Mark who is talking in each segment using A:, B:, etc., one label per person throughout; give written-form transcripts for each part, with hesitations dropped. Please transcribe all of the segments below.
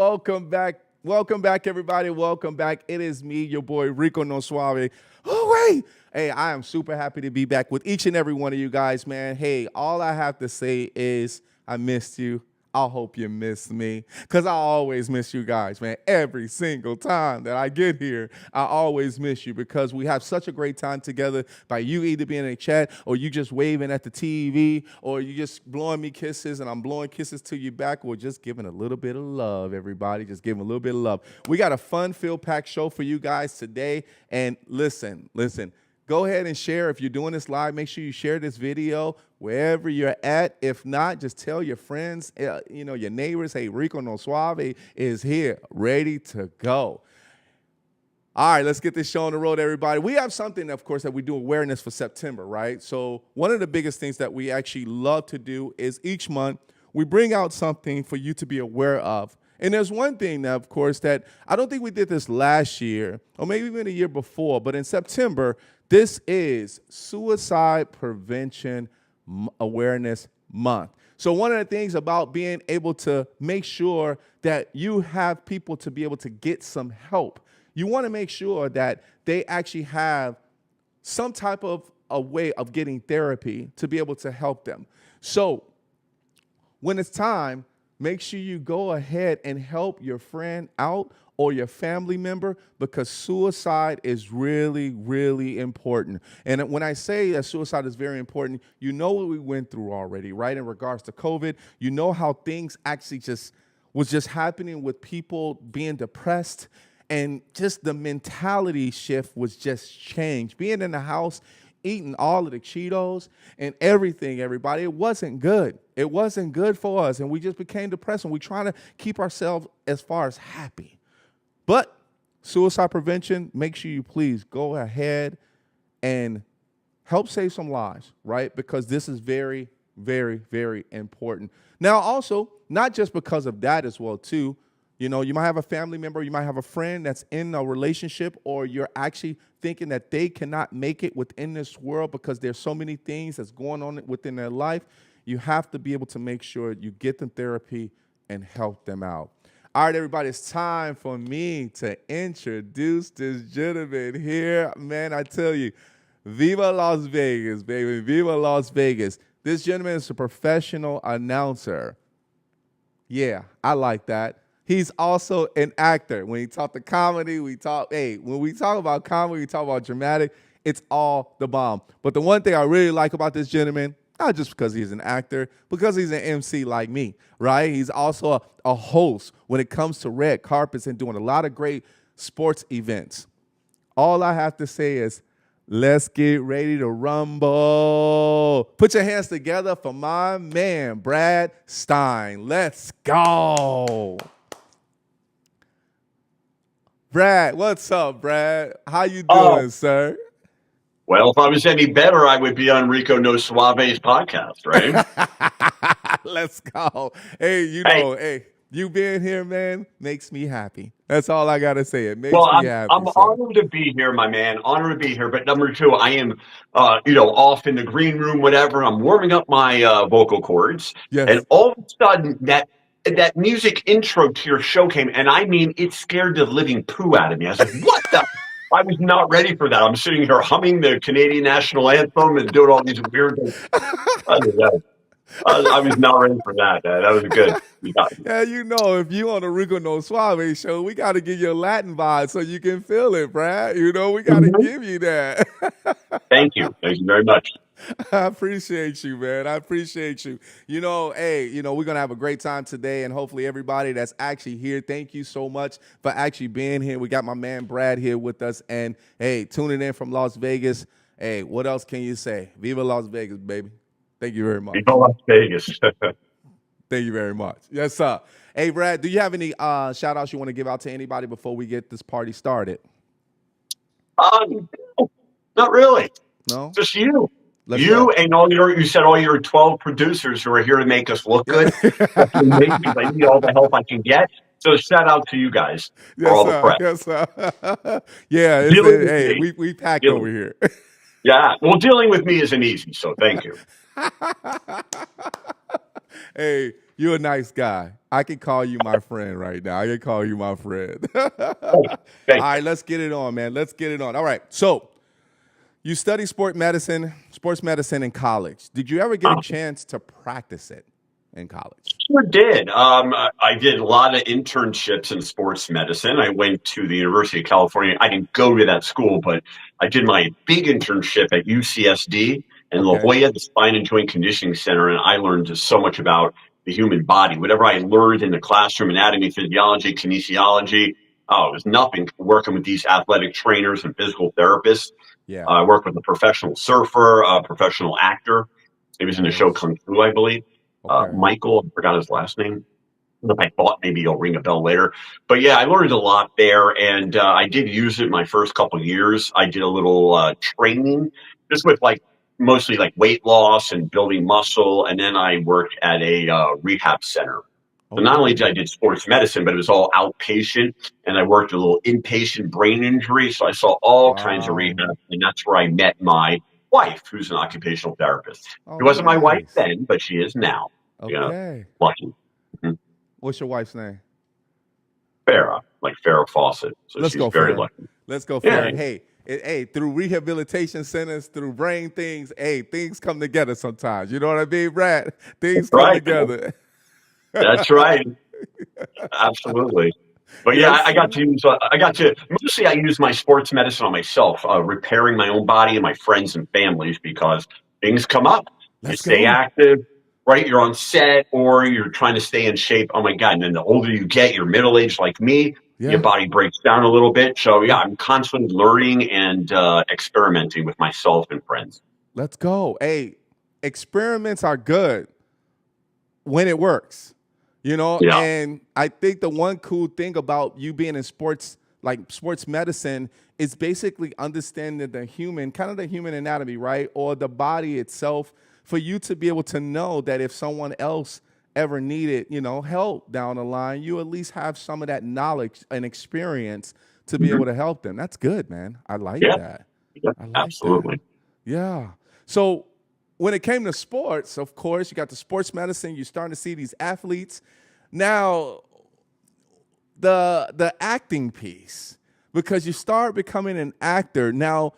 A: welcome back. Welcome back, everybody. Welcome back. It is me, your boy Rico No Suave. Oh, wait. Hey, I am super happy to be back with each and every one of you guys, man. Hey, all I have to say is I missed you. I hope you miss me because I always miss you guys, man. Every single time that I get here, I always miss you because we have such a great time together by you either being in a chat or you just waving at the TV or you just blowing me kisses and I'm blowing kisses to you back or just giving a little bit of love, everybody. Just giving a little bit of love. We got a fun, filled-packed show for you guys today. And listen. Go ahead and share. If you're doing this live, make sure you share this video wherever you're at. If not, just tell your friends, your neighbors, hey, Rico No Suave is here, ready to go. All right, let's get this show on the road, everybody. We have something, of course, that we do awareness for September, right? So one of the biggest things that we actually love to do is each month we bring out something for you to be aware of. And there's one thing that, of course, that I don't think we did this last year or maybe even a year before, but in September, this is Suicide Prevention Awareness Month. So one of the things about being able to make sure that you have people to be able to get some help, you want to make sure that they actually have some type of a way of getting therapy to be able to help them. So when it's time, make sure you go ahead and help your friend out or your family member because suicide is really, really important. And when I say that suicide is very important, you know what we went through already, right? In regards to COVID, you know how things actually was just happening with people being depressed and just the mentality shift was just changed. Being in the house, eating all of the Cheetos and everything, everybody, it wasn't good. It wasn't good for us. And we just became depressed and we're trying to keep ourselves as far as happy. But suicide prevention, make sure you please go ahead and help save some lives, right? Because this is very, very, very important. Now, also, not just because of that as well, too. You know, you might have a family member, you might have a friend that's in a relationship, or you're actually thinking that they cannot make it within this world because there's so many things that's going on within their life. You have to be able to make sure you get them therapy and help them out. All right, everybody, it's time for me to introduce this gentleman here. Man, I tell you, Viva Las Vegas, baby, Viva Las Vegas. This gentleman is a professional announcer. Yeah, I like that. He's also an actor. When he talk to comedy, when we talk about comedy, we talk about dramatic, it's all the bomb. But the one thing I really like about this gentleman, not just because he's an actor, because he's an MC like me, right? He's also a host when it comes to red carpets and doing a lot of great sports events. All I have to say is, let's get ready to rumble. Put your hands together for my man, Brad Stein. Let's go. Brad, what's up, Brad? How you doing, sir?
B: Well, if I was any better, I would be on Rico No Suave's podcast, right?
A: Let's go. Hey, you being here, man, makes me happy. That's all I got to say. It makes me happy.
B: I'm honored to be here, my man. Honored to be here. But number two, I am, off in the green room, whatever. I'm warming up my vocal cords.
A: Yes.
B: And all of a sudden, that music intro to your show came, and I mean, it scared the living poo out of me. I was like, what the? I was not ready for that. I'm sitting here humming the Canadian national anthem and doing all these weird things. I was not ready for that. That was good.
A: Yeah, if you on the Rico No Suave show, we got to give you a Latin vibe so you can feel it, Brad. We got to give you that.
B: Thank you. Thank you very much.
A: I appreciate you, man. I appreciate you. We're going to have a great time today, and hopefully everybody that's actually here, thank you so much for actually being here. We got my man Brad here with us, and, hey, tuning in from Las Vegas. Hey, what else can you say? Viva Las Vegas, baby. Thank you very much.
B: Viva Las Vegas.
A: Thank you very much. Yes, sir. Hey, Brad, do you have any shout-outs you want to give out to anybody before we get this party started?
B: No, not really.
A: No?
B: Just you.
A: You
B: and you said all your 12 producers who are here to make us look good. That's amazing. I need all the help I can get. So shout out to you guys for all the prep.
A: Yes, sir. Yeah, we packed over here.
B: Yeah. Well, dealing with me isn't easy, so thank you.
A: Hey, you're a nice guy. I can call you my friend right now. I can call you my friend.
B: Thanks.
A: All
B: Thanks.
A: right, let's get it on, man. Let's get it on. All right. So you study sports medicine in college. Did you ever get a chance to practice it in college?
B: Sure did. I did a lot of internships in sports medicine. I went to the University of California. I didn't go to that school, but I did my big internship at UCSD in La
A: Okay.
B: Jolla, the Spine and Joint Conditioning Center, and I learned just so much about the human body. Whatever I learned in the classroom, anatomy, physiology, kinesiology, oh, it was nothing working with these athletic trainers and physical therapists.
A: Yeah.
B: I worked with a professional surfer, a professional actor. He was in the show
A: Nice.
B: Kung Fu, I believe.
A: Okay.
B: Michael, I forgot his last name. I thought maybe it'll ring a bell later. But yeah, I learned a lot there, and I did use it my first couple of years. I did a little training, just with like mostly like weight loss and building muscle, and then I worked at a rehab center. So not only did
A: Okay.
B: I did sports medicine, but it was all outpatient, and I worked a little inpatient brain injury. So I saw all kinds of
A: Wow.
B: rehab, and that's where I met my wife, who's an occupational therapist. She
A: Oh,
B: wasn't my wife
A: nice.
B: then, but she is now. You know,
A: Okay.
B: lucky. Mhm.
A: What's your wife's name?
B: Farrah, like Farrah Fawcett. So
A: Let's
B: she's
A: go,
B: very
A: Farrah.
B: lucky.
A: Let's go,
B: Yeah,
A: Farrah. Hey, hey, through rehabilitation centers, through brain things, hey, things come together sometimes. You know what I mean, Brad? Things come
B: right.
A: together.
B: That's right. Absolutely. But yeah,
A: Yes,
B: I got
A: sir.
B: to use, mostly I use my sports medicine on myself, repairing my own body and my friends and families because things come up. You
A: Let's
B: stay
A: go.
B: active, right? You're on set or you're trying to stay in shape. Oh my God. And then the older you get, you're middle aged like me, your
A: Yeah,
B: body breaks down a little bit. So yeah,
A: yeah.
B: I'm constantly learning and experimenting with myself and friends.
A: Let's go. Hey, experiments are good when it works,
B: Yeah.
A: and I think the one cool thing about you being in sports, like sports medicine, is basically understanding the human, kind of the human anatomy, right? Or the body itself, for you to be able to know that if someone else ever needed, help down the line, you at least have some of that knowledge and experience to be able
B: Mhm.
A: to help them. That's good, man. I like
B: Yeah.
A: that.
B: Yeah.
A: I like that.
B: Absolutely.
A: Yeah. So when it came to sports, of course, you got the sports medicine, you're starting to see these athletes. Now, the acting piece, because you start becoming an actor. Now,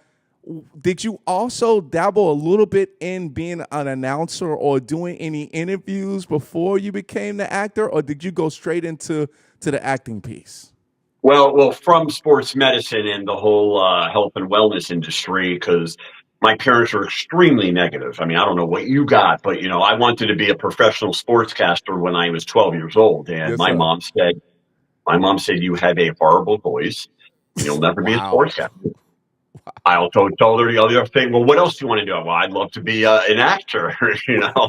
A: did you also dabble a little bit in being an announcer or doing any interviews before you became the actor, or did you go straight into the acting piece?
B: Well, from sports medicine and the whole health and wellness industry, because my parents were extremely negative. I mean, I don't know what you got, but I wanted to be a professional sportscaster when I was 12 years old, and
A: Yes, sir.
B: my mom said you have a horrible voice, and you'll never be a
A: Wow.
B: sportscaster. I also told her the other thing. Well, what else do you want to do? Well, I'd love to be an actor,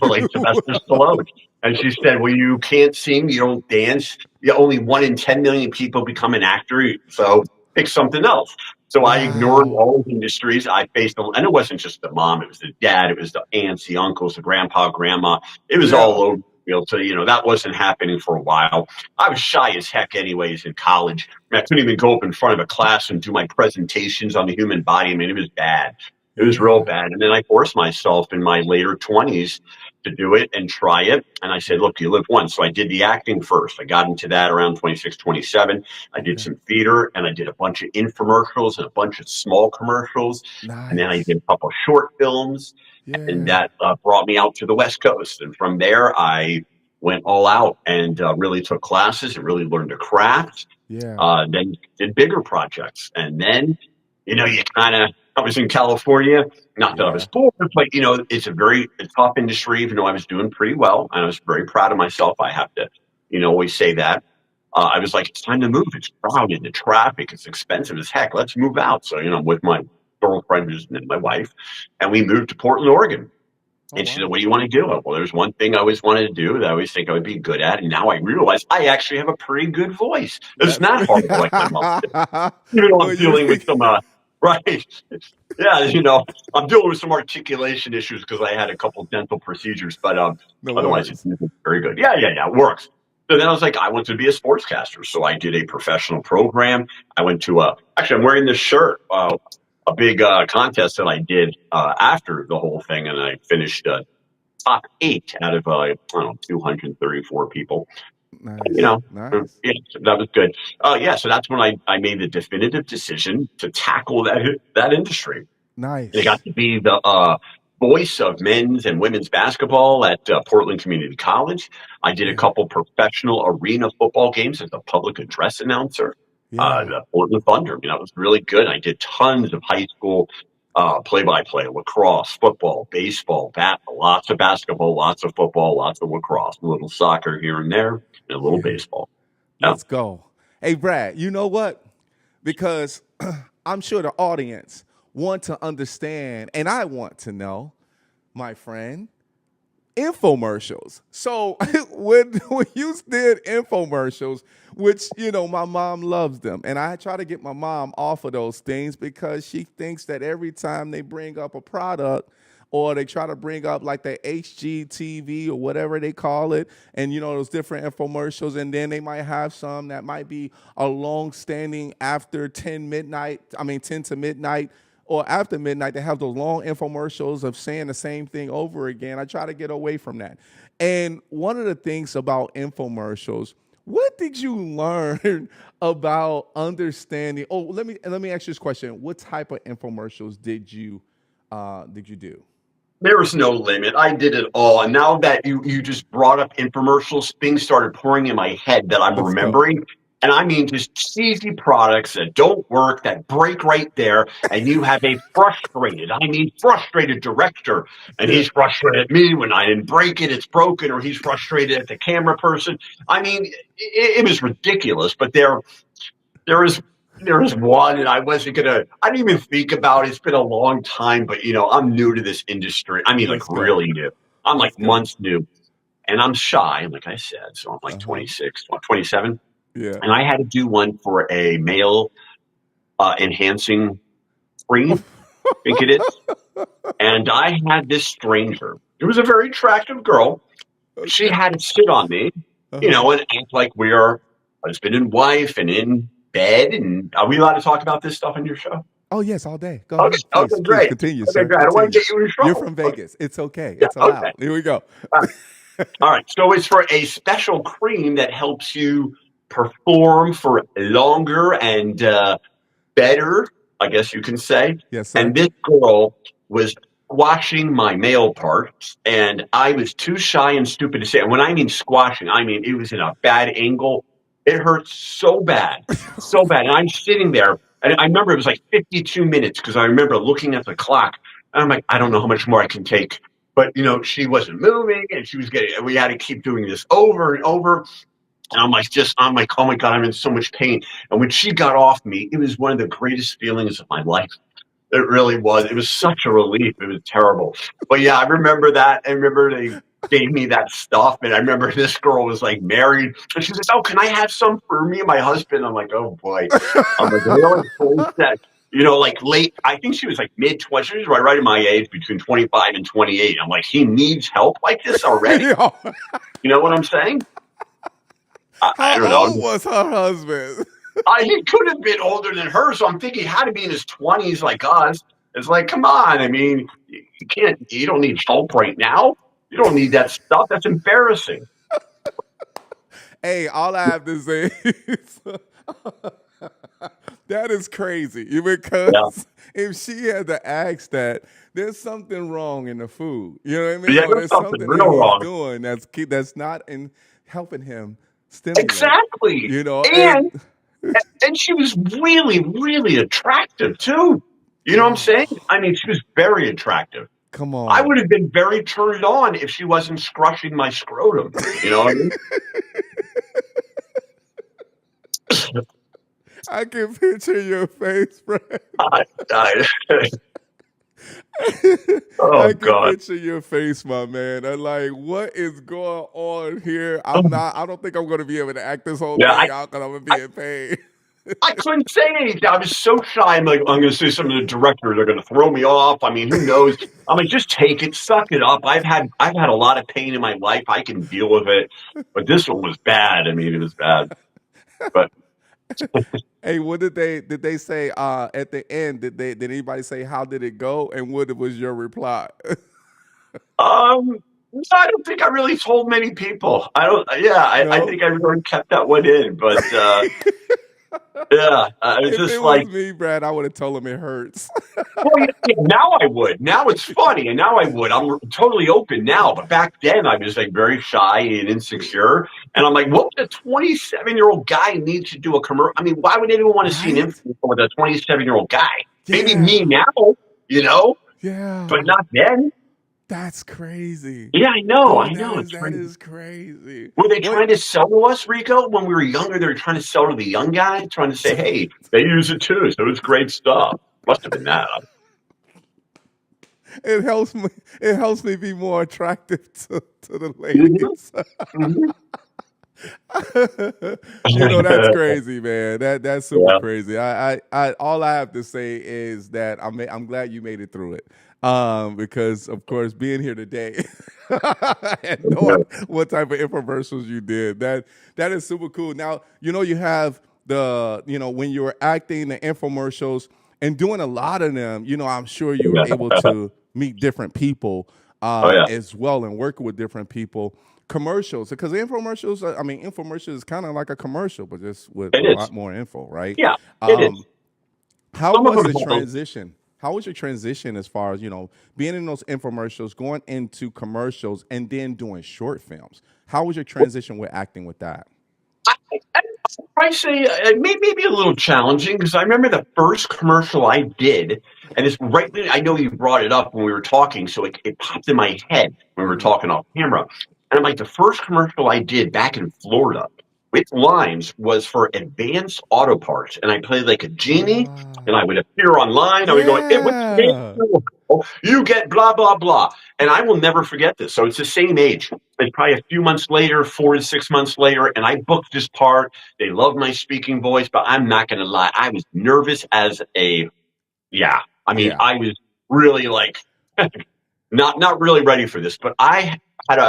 B: like Sylvester Stallone. And she said, "Well, you can't sing, you don't dance. Only 1 in 10 million people become an actor. So pick something else." So I ignored
A: Wow.
B: all the industries. I faced them, and it wasn't just the mom; it was the dad, it was the aunts, the uncles, the grandpa, grandma. It was all
A: Yeah.
B: over the field. So that wasn't happening for a while. I was shy as heck, anyways, in college. I couldn't even go up in front of a class and do my presentations on the human body. I mean, it was bad. It was real
A: Yeah.
B: bad. And then I forced myself in my later 20s to do it and try it. And I said,
A: Yeah.
B: look, you live once. So I did the acting first. I got into that around 26, 27. I did
A: Okay.
B: some theater and I did a bunch of infomercials and a bunch of small commercials. And then I
A: Nice.
B: did a couple of short films. And
A: Yeah.
B: that brought me out to the West Coast. And from there, I went all out and really took classes and really learned a craft.
A: Yeah.
B: Then did bigger projects. And then, you kind of, I was in California, not that I was
A: Yeah.
B: poor, but, it's a very tough industry, even though I was doing pretty well. And I was very proud of myself. I have to, always say that. I was like, it's time to move. It's crowded, the traffic, it's expensive as heck. Let's move out. So, with my girlfriend and my wife, and we moved to Portland, Oregon.
A: Oh
B: And she said,
A: wow.
B: what do you want to do? Well, there's one thing I always wanted to do that I always think I would be good at. And now I realize I actually have a pretty good voice. It's
A: That's
B: not horrible like my mom did. Even though I'm
A: well, you
B: dealing with some, right. Yeah, I'm dealing with some articulation issues because I had a couple dental procedures, but
A: no
B: otherwise it's
A: worries.
B: very good. Yeah, it works. So then I was like, I want to be a sportscaster. So I did a professional program. I went to actually, I'm wearing this shirt. A big contest that I did after the whole thing, and I finished top 8 out of, I don't know, 234 people. You
A: Nice,
B: know,
A: nice.
B: yeah, so that was good. Yeah, so that's when I made the definitive decision to tackle that industry. I got
A: Nice.
B: to be the voice of men's and women's basketball at Portland Community College. I did a
A: Yeah,
B: couple professional arena football games as a public address announcer.
A: yeah,
B: The Portland Thunder, that was really good. I did tons of high school play-by-play, lacrosse, football, baseball, lots of basketball, lots of football, lots of lacrosse, a little soccer here and there, and a little
A: yeah.
B: baseball. Yeah.
A: Let's go. Hey, Brad, you know what? Because I'm sure the audience want to understand, and I want to know, my friend, infomercials. So when you did infomercials, which my mom loves them, and I try to get my mom off of those things because she thinks that every time they bring up a product or they try to bring up like the HGTV or whatever they call it, and those different infomercials, and then they might have some that might be a long standing after 10 to midnight or after midnight, they have those long infomercials of saying the same thing over again. I try to get away from that. And one of the things about infomercials, what did you learn about understanding? Oh, let me ask you this question: what type of infomercials did you do?
B: There was no limit. I did it all. And now that you just brought up infomercials, things started pouring in my head that I'm
A: Let's go.
B: remembering. And I mean, just cheesy products that don't work, that break right there. And you have a frustrated director. And
A: Yeah,
B: he's frustrated at me when I didn't break it, it's broken, or he's frustrated at the camera person. I mean, it was ridiculous. But there was there was one, and I wasn't gonna. I didn't even think about it. It's been a long time, but I'm new to this industry. I mean, like
A: let's go.
B: really new. I'm like
A: Let's go.
B: months new, and I'm shy, like I said. So I'm like
A: Uh huh.
B: 26, 27,
A: Yeah.
B: and I had to do one for a male enhancing cream. I think it is. And I had this stranger. It was a very attractive girl. She
A: Okay.
B: had to sit on me,
A: Uh huh.
B: and act like we're husband and wife and in bed. And are we allowed to talk about this stuff on your show?
A: Oh yes, all day. Go
B: Okay,
A: ahead,
B: okay,
A: please
B: great.
A: continue,
B: Okay,
A: sir.
B: great. I don't want to
A: Continue.
B: get you in
A: You're
B: trouble.
A: from
B: Okay,
A: Vegas. It's okay.
B: yeah,
A: It's
B: okay.
A: allowed. Here we go.
B: All right. So it's for a special cream that helps you perform for longer and better, I guess you can say.
A: Yes,
B: And
A: sir.
B: this girl was squashing my male parts, and I was too shy and stupid to say. And when I mean squashing, I mean it was in a bad angle. It hurt so bad, so bad. And I'm sitting there, and I remember it was like 52 minutes because I remember looking at the clock, and I'm like, I don't know how much more I can take. But she wasn't moving, and she was getting. And we had to keep doing this over and over. And I'm like, oh my God, I'm in so much pain. And when she got off me, it was one of the greatest feelings of my life. It really was. It was such a relief. It was terrible. But yeah, I remember that. I remember they gave me that stuff. And I remember this girl was like married. And she's like, oh, can I have some for me and my husband? I'm like, oh boy. I'm like, really? Full set. Like late, I think she was like mid 20s. She was right in my age, between 25 and 28. I'm like, he needs help like this already.
A: Yo,
B: You know what I'm saying? I
A: how
B: don't know.
A: old was her husband?
B: He could have been older than her, so I'm thinking he had to be in his 20s like us. It's like, come on. I mean, you don't need help right now. You don't need that stuff. That's embarrassing.
A: Hey, all I have to say is that is crazy.
B: Yeah.
A: Because if she had to ask that, there's something wrong in the food. You know what I mean?
B: Yeah,
A: Or
B: there's
A: there's
B: something
A: something that
B: real
A: he's
B: wrong.
A: doing that's not in helping him stimulate.
B: Exactly.
A: You know, and
B: And she was really, really attractive too. You know what I'm saying?
A: oh,
B: I mean, she was very attractive.
A: come
B: I would
A: on.
B: have been very turned on if she wasn't scrushing my scrotum. You know what I mean?
A: I can picture your face, Brad.
B: I, I, oh
A: I can
B: God.
A: picture your face, my man. I'm like, what is going on here? I don't think I'm gonna be able to act this whole
B: Yeah,
A: thing out because I'm gonna be in pain.
B: I couldn't say anything. I was so shy. I'm like, I'm going to say some of the directors are going to throw me off. I mean, who knows? I'm like, just take it, suck it up. I've had a lot of pain in my life. I can deal with it. But this one was bad. I mean, it was bad. But
A: Hey, what did they say at the end? Did anybody say how did it go and what was your reply?
B: um, No, I don't think I really told many people. I don't. Yeah, I
A: No.
B: think I really kept that one in. But yeah, it's
A: If it
B: just
A: was
B: like,
A: me, Brad, I would have told him it hurts.
B: well, yeah, yeah, now I would. Now it's funny, and now I would. I'm totally open now. But back then, I was like very shy and insecure. And I'm like, what would a 27-year-old guy need to do a commercial? I mean, why would anyone want to see an
A: Right?
B: influencer with a 27-year-old guy? Maybe me
A: Yeah.
B: now, you know, but
A: Yeah.
B: not then.
A: That's crazy.
B: Yeah, I know. I
A: Dude,
B: know. It's
A: that
B: crazy.
A: is crazy.
B: Were they
A: What
B: trying to sell to us, Rico, when we were younger? They were trying to sell to the young guy, trying to say, hey, they use it too. So it's great stuff. Must have been that.
A: it helps me it helps me be more attractive to the
B: Mhm,
A: ladies.
B: mhm.
A: That's crazy, man. That's super
B: Yeah.
A: crazy. I all I have to say is that I'm glad you made it through it. Because of course being here today and knowing what type of infomercials you did, that is super cool. Now, you have when you were acting the infomercials and doing a lot of them, I'm sure you were able
B: Yeah.
A: to meet different people
B: Oh, yeah.
A: as well and working with different people commercials because infomercials infomercials is kind of like a commercial but just with
B: It
A: a
B: is.
A: lot more info, right?
B: Yeah, it is.
A: um how
B: Some of
A: was
B: them
A: the
B: have those.
A: transition how was your transition as far as being in those infomercials, going into commercials, and then doing short films? How was your transition with acting with that?
B: I say maybe a little challenging because I remember the first commercial I did, and it's right. I know you brought it up when we were talking, so it popped in my head when we were
A: Hmm.
B: talking off camera. And I'm like, the first commercial I did back in Florida with lines was for Advanced Auto Parts, and I played like a genie, and I
A: Ah,
B: would appear online. I would go, "Hey, what's your
A: yeah.
B: name? You get blah blah blah," and I will never forget this. So it's the same age. It's probably a few months later, 4 to 6 months later, and I booked this part. They love my speaking voice, but I'm not going to lie. I was nervous as a, yeah. I mean,
A: Yeah.
B: I was really like not really ready for this. But I had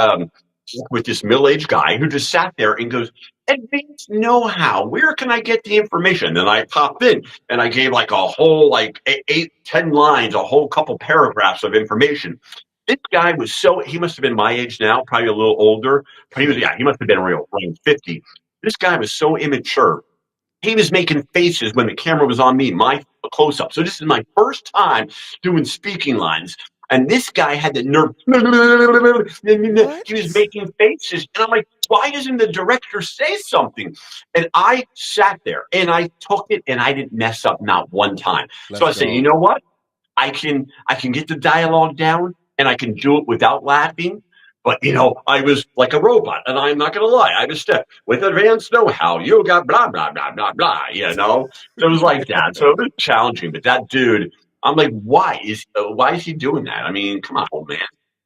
B: with this middle aged guy who just sat there and goes, "Advanced know-how. Where can I get the information?" And I popped in and I gave like a whole like 8, 10 lines, a whole couple paragraphs of information. This guy was he must have been my age now, probably a little older, but he must have been around 50. This guy was so immature. He was making faces when the camera was on me, my close up. So this is my first time doing speaking lines. And this guy had the nerve. He was
A: What?
B: making faces. And I'm like, why doesn't the director say something? And I sat there and I took it and I didn't mess up not one time. So
A: Let's
B: I said, you
A: go.
B: know what? I can get the dialogue down and I can do it without laughing. But I was like a robot, and I'm not gonna lie, I was stiff. With advanced know-how, you got blah blah blah blah blah. So it was like that. So it was challenging. But that dude, I'm like, why is he doing that? I mean, come on, old man.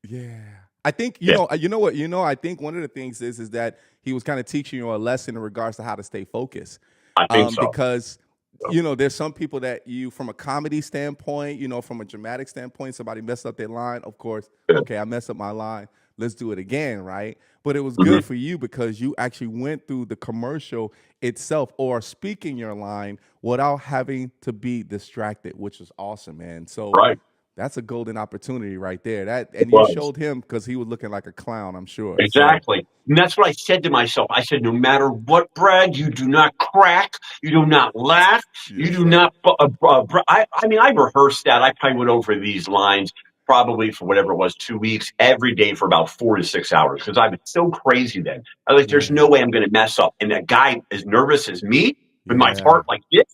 A: Yeah. I think
B: Yeah,
A: I think one of the things is that he was kind of teaching you a lesson in regards to how to stay focused.
B: I think so.
A: Because
B: So,
A: there's some people that from a comedy standpoint, from a dramatic standpoint, somebody messed up their line, of course,
B: yeah.
A: okay, I messed up my line. Let's do it again, right? But it was good
B: Mhm.
A: for you because you actually went through the commercial itself or speaking your line without having to be distracted, which is awesome, man. So
B: Right.
A: that's a golden opportunity right there.
B: It
A: And you
B: was.
A: showed him because he was looking like a clown, I'm sure. So
B: Exactly. And that's what I said to myself. I said, no matter what, Brad, you do not crack. You do not laugh. You
A: yes,
B: do
A: sir.
B: not. I mean, I rehearsed that. I probably went over these lines probably for whatever it was, 2 weeks, every day for about 4 to 6 hours because I was so crazy then. I was like, there's
A: Yeah.
B: no way I'm going to mess up. And that guy, as nervous as me, with my
A: Yeah.
B: heart like this,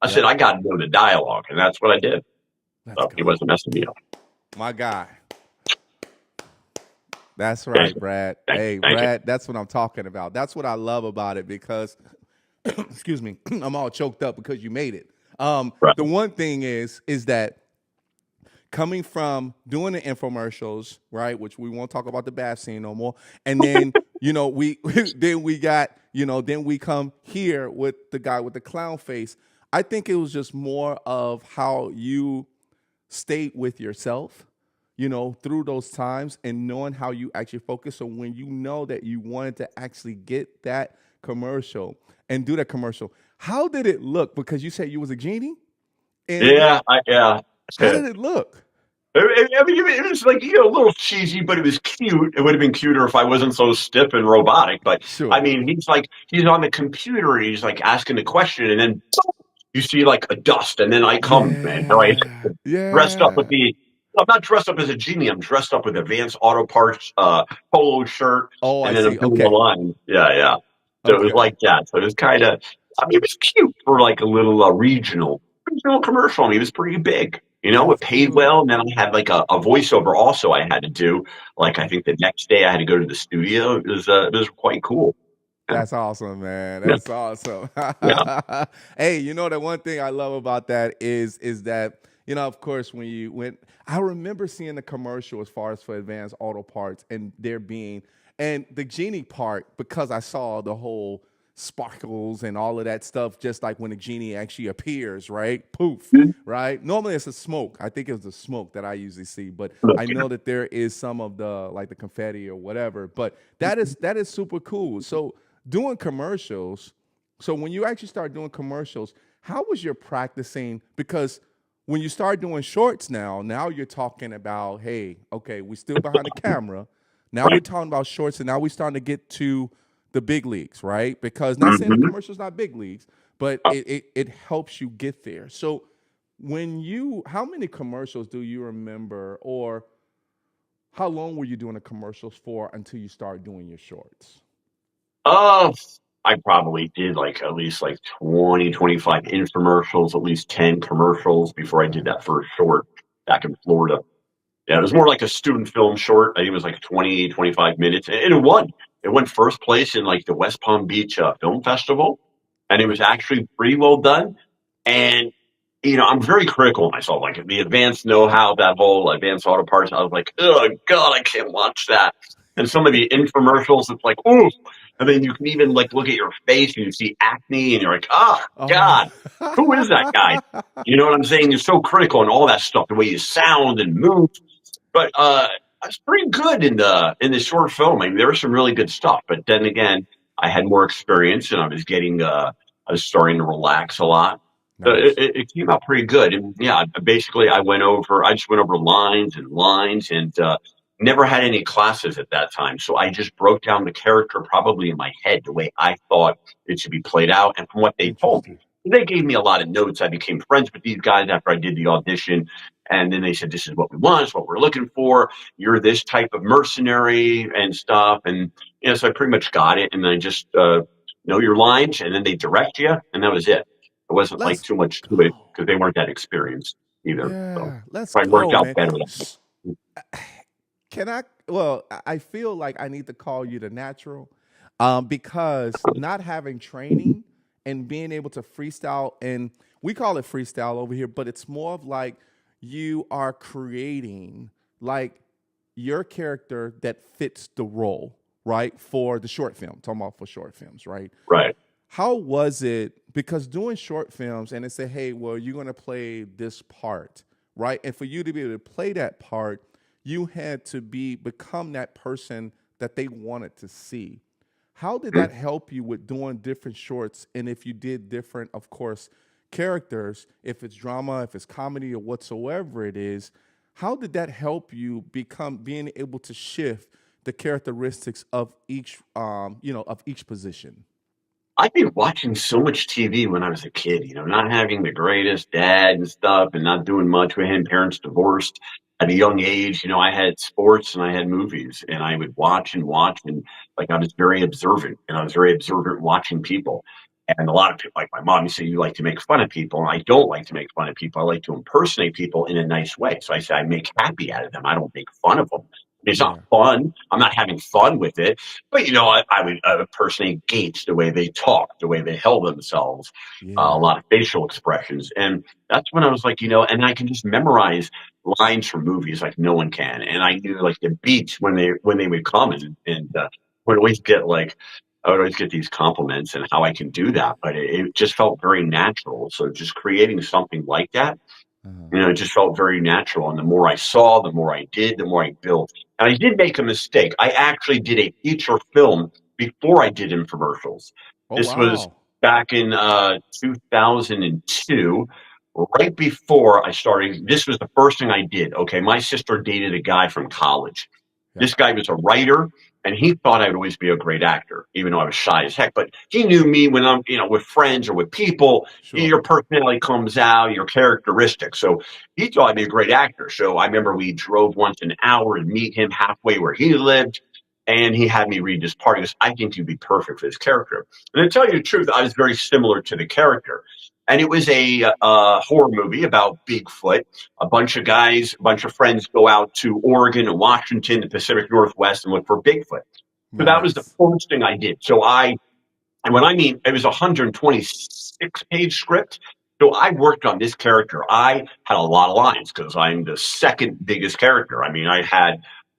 B: I said,
A: Yep.
B: I got to know the dialogue. And that's what I did.
A: Let's
B: So he
A: go.
B: wasn't messing me up.
A: My guy. That's
B: Thank
A: right,
B: you.
A: Brad.
B: Thank you.
A: Hey,
B: Thank you.
A: Brad, that's what I'm talking about. That's what I love about it because, excuse me, I'm all choked up because you made it.
B: Right.
A: The one thing is that coming from doing the infomercials, right, which we won't talk about the bath scene no more, and then we then we got then we come here with the guy with the clown face. I think it was just more of how you stayed with yourself, through those times and knowing how you actually focus. So when you know that you wanted to actually get that commercial and do that commercial, how did it look? Because you said you was a genie, and
B: Yeah.
A: how did it look?
B: I mean, it was like, a little cheesy, but it was cute. It would have been cuter if I wasn't so stiff and robotic. But I
A: Sure.
B: mean, he's on the computer, he's like asking a question, and then you see like a dust, and then I come, man. Right,
A: Yeah.
B: dressed up with
A: Yeah.
B: the. I'm not dressed up as a genie. I'm dressed up with Advanced Auto Parts polo shirt,
A: Oh, I
B: and then I'm
A: see.
B: doing the
A: Okay.
B: line. Yeah, yeah. So it was
A: Okay.
B: like that. So it was kind of. I mean, it was cute for like a little regional commercial. I mean, it was pretty big. It paid well,
A: Absolutely.
B: and then I had like a voiceover also I had to do. Like I think the next day I had to go to the studio. It was quite cool. Yeah,
A: That's awesome, man.
B: yeah,
A: That's awesome.
B: yeah.
A: Hey, the one thing I love about that is that, of course, when you went, I remember seeing the commercial as far as for Advanced Auto Parts and there being, and the genie part, because I saw the whole sparkles and all of that stuff, just like when the genie actually appears, right? Poof,
B: Mhm.
A: right? Normally it's a smoke. I think it's the smoke that I usually see, but I
B: Okay.
A: know that there is some of the like the confetti or whatever. But that is super cool. So doing commercials. So when you actually start doing commercials, how was your practicing? Because when you start doing shorts now you're talking about, hey, okay, we still behind the camera. Now we're
B: Right.
A: talking about shorts, and now we're starting to get to the big leagues, right? Because not saying the
B: Hmm.
A: commercial's not big leagues, but it helps you get there. So how many commercials do you remember, or how long were you doing the commercials for until you started doing your shorts?
B: Uh, I probably did like at least like 20, 25 infomercials, at least 10 commercials before I did
A: Wow.
B: that first short back in Florida. Yeah, it was more like a student film short. I think it was like 20, 25 minutes. And it won. It won first place in like the West Palm Beach Film Festival. And it was
A: Okay.
B: actually pretty well done. And, I'm very critical of myself. Like the advanced know how, that whole advanced auto parts, I was like, oh, God, I can't watch that. And some of the infomercials, it's like, ooh. And then you can even like look at your face and you see acne and you're like, oh,
A: Oh.
B: God, who is that guy? You know what I'm saying? You're so critical on all that stuff, the way you sound and move. But I was pretty good in the short film. I mean, there was some really good stuff. But then again, I had more experience, and I was starting to relax a lot. So it,
A: Nice.
B: it it came out pretty good. And yeah, basically, I just went over lines and lines, and never had any classes at that time. So I just broke down the character probably in my head the way I thought it should be played out, and from what they told me.
A: Interesting.
B: They gave me a lot of notes. I became friends with these guys after I did the audition. And then they said, this is what we want, it's what we're looking for. You're this type of mercenary and stuff. And, so I pretty much got it. And then I just know your lines, and then they direct you. And that was it. It wasn't like
A: Let's
B: too much to it
A: go.
B: because they weren't that experienced either. So
A: Yeah, let's
B: probably worked
A: go,
B: out
A: man.
B: better that way.
A: Can I? Well, I feel like I need to call you the natural, because not having training and being able to freestyle, and we call it freestyle over here, but it's more of like you are creating like your character that fits the role, right? For the short film, talking about for short films, right?
B: Right.
A: How was it? Because doing short films and they say, hey, well, you're going to play this part, right? And for you to be able to play that part, you had to become that person that they wanted to see. How did that help you with doing different shorts? And if you did different, of course, characters, if it's drama, if it's comedy, or whatsoever it is, how did that help you become being able to shift the characteristics of each position?
B: I've been watching so much TV when I was a kid, not having the greatest dad and stuff and not doing much with him, parents divorced at a young age. I had sports and I had movies, and I would watch and watch, and like I was very observant, and I was very observant watching people. And a lot of people, like my mom, used to say, you like to make fun of people. And I don't like to make fun of people. I like to impersonate people in a nice way. So I say I make happy out of them. I don't make fun of them. It's not
A: Yeah.
B: fun. I'm not having fun with it. But I would impersonate Gates, the way they talk, the way they held themselves, a
A: Yeah.
B: lot of facial expressions, and that's when I was like, and I can just memorize lines from movies like no one can, and I knew like the beats when they would come, and would always get like. I would always get these compliments and how I can do that, but it just felt very natural. So just creating something like that,
A: Uh-huh.
B: it just felt very natural. And the more I saw, the more I did, the more I built. And I did make a mistake. I actually did a feature film before I did infomercials.
A: Oh
B: This was
A: wow.
B: back in 2002. right before I started, this was the first thing I did. Okay, my sister dated a guy from college.
A: Yeah.
B: This guy was a writer, and he thought I would always be a great actor, even though I was shy as heck. But he knew me when I'm, with friends or with people.
A: Sure.
B: Your personality comes out, your characteristics. So he thought I'd be a great actor. So I remember we drove once an hour to meet him halfway where he lived, and he had me read this part. He goes, "I think you'd be perfect for this character." And to tell you the truth, I was very similar to the character. And it was a horror movie about Bigfoot. A bunch of guys, a bunch of friends go out to Oregon and Washington, the Pacific Northwest, and look for Bigfoot. So that was the
A: Nice.
B: first thing I did. And when I mean, it was a 126-page script. So I worked on this character. I had a lot of lines because I'm the second biggest character. I mean, I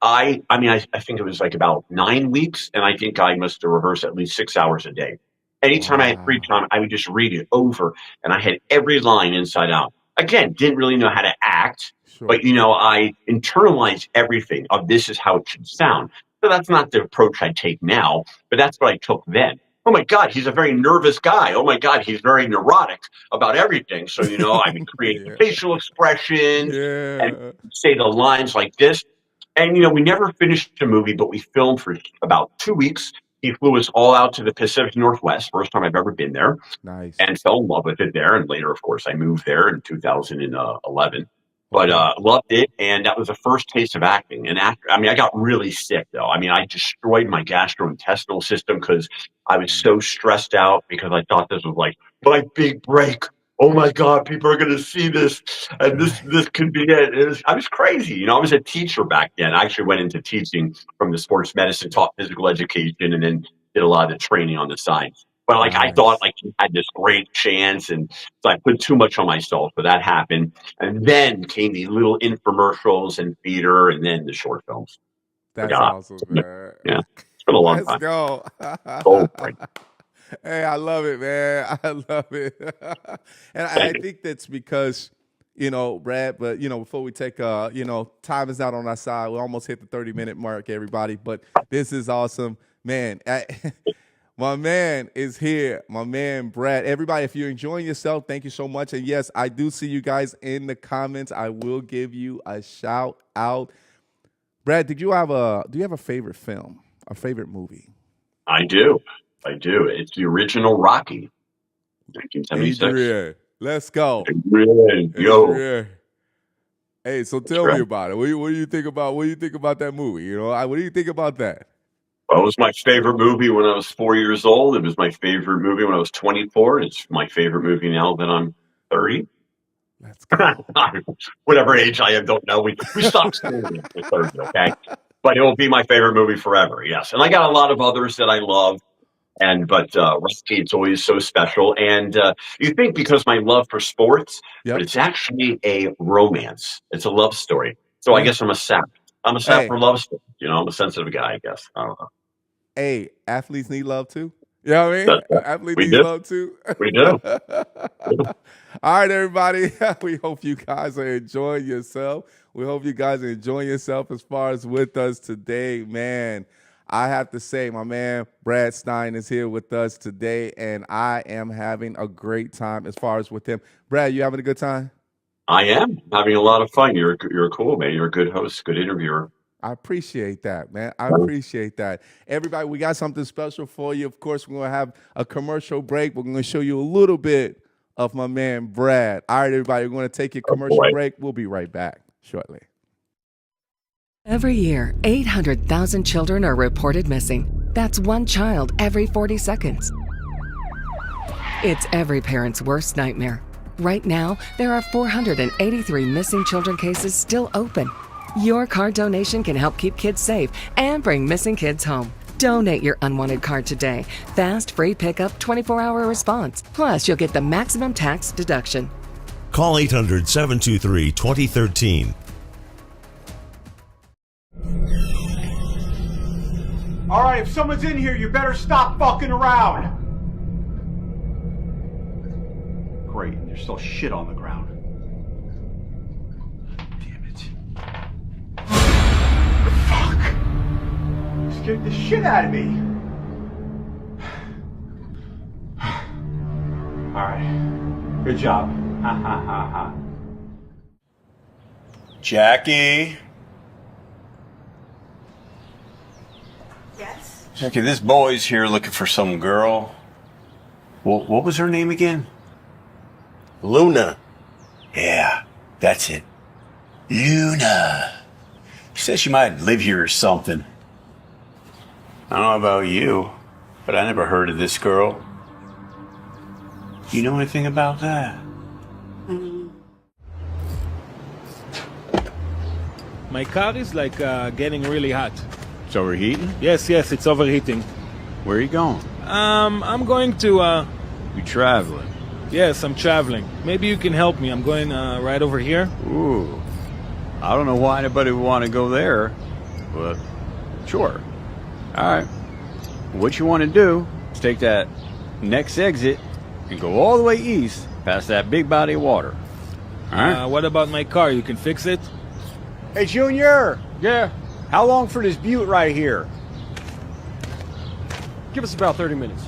B: think it was like about 9 weeks, and I think I must have rehearsed at least 6 hours a day. Anytime I had free
A: Wow.
B: time, I would just read it over, and I had every line inside out. Again, didn't really know how to act,
A: Sure.
B: but I internalized everything of this is how it should sound. So that's not the approach I take now, but that's what I took then. Oh my God, he's a very nervous guy. Oh my God, he's very neurotic about everything. So, I would create the
A: Yeah.
B: facial expressions and
A: Yeah.
B: say the lines like this. And, we never finished the movie, but we filmed for about 2 weeks. He flew us all out to the Pacific Northwest, first time I've ever been there,
A: Nice.
B: and fell in love with it there. And later, of course, I moved there in 2011. But
A: Okay.
B: loved it, and that was the first taste of acting. And I got really sick though. I mean, I destroyed my gastrointestinal system because I was
A: Mm.
B: so stressed out because I thought this was like my big break. Oh my God, people are going to see this, and this
A: Right.
B: this could be it. I was crazy. I was a teacher back then. I actually went into teaching from the sports medicine, taught physical education, and then did a lot of the training on the side. But like I thought,
A: Nice.
B: like he had this great chance, and so I put too much on myself. So that happened, and then came the little infomercials and theater, and then the short films.
A: That's
B: Forgot.
A: awesome, man.
B: Yeah, it's been a long
A: Let's
B: time.
A: go.
B: Oh, right.
A: Hey, I love it, man. I love it. And I
B: Thank you.
A: think that's because, Brad, but, before we take, time is not on our side. We almost hit the 30-minute mark, everybody. But this is awesome. Man, my man is here. My man, Brad. Everybody, if you're enjoying yourself, thank you so much. And yes, I do see you guys in the comments. I will give you a shout out. Brad, do you have a favorite film, a favorite movie?
B: I do. I do. It's the original Rocky, 1976.
A: Adrian, let's go.
B: Really? Yo,
A: Adrian. Hey, so
B: that's
A: tell me
B: right.
A: about it. What do you think about that movie? What do you think about that?
B: Well, it was my favorite movie when I was 4 years old. It was my favorite movie when I was 24. It's my favorite movie now that I'm 30.
A: Let's go.
B: Whatever age I am, don't know. We stopped schooling after 30, okay? But it will be my favorite movie forever, yes. And I got a lot of others that I love. But Rocky, it's always so special. And you think because my love for sports, but
A: Yep.
B: it's actually a romance. It's a love story. So I
A: Yeah.
B: guess I'm a sap. I'm a sap
A: Hey,
B: for love stories. I'm a sensitive guy, I guess. I don't know.
A: hey, athletes need love too. You know what I mean?
B: That's what
A: Athlete
B: we
A: needs
B: do.
A: love too.
B: We do.
A: All right, everybody. We hope you guys are enjoying yourself. We hope you guys are enjoying yourself as far as with us today, man. I have to say, my man Brad Stein is here with us today, and I am having a great time as far as with him. Brad, you having a good time?
B: I am having a lot of fun. You're cool, man. You're a good host, good interviewer.
A: I appreciate that, man. I appreciate that. Everybody, we got something special for you. Of course, we're going to have a commercial break. We're going to show you a little bit of my man, Brad. All right, everybody, we're going to take a
B: Oh
A: commercial
B: boy.
A: break. We'll be right back shortly.
C: Every year, 800,000 children are reported missing. That's one child every 40 seconds. It's every parent's worst nightmare. Right now, there are 483 missing children cases still open. Your card donation can help keep kids safe and bring missing kids home. Donate your unwanted card today. Fast, free pickup, 24-hour response. Plus, you'll get the maximum tax deduction.
D: Call 800-723-2013.
E: All right, if someone's in here, you better stop fucking around. Great, and there's still shit on the ground. Damn it. Fuck. You scared the shit out of me. All right, good job. Ha ha ha ha.
D: Jackie?
F: Yes?
D: Jackie, this boy's here looking for some girl. What was her name again?
G: Luna.
D: Yeah, that's it. Luna. She says she might live here or something. I don't know about you, but I never heard of this girl. You know anything about that?
H: My car is like getting really hot.
D: It's overheating?
H: Yes, it's overheating.
D: Where are you going?
H: I'm going to,
D: You traveling?
H: yes, I'm traveling. Maybe you can help me. I'm going right over here.
D: Ooh. I don't know why anybody would want to go there, but sure. All right. What you want to do is take that next exit and go all the way east past that big body of water. All right?
H: What about my car? You can fix it?
I: Hey, Junior!
H: Yeah.
I: How long for this butte right here? Give us about 30 minutes.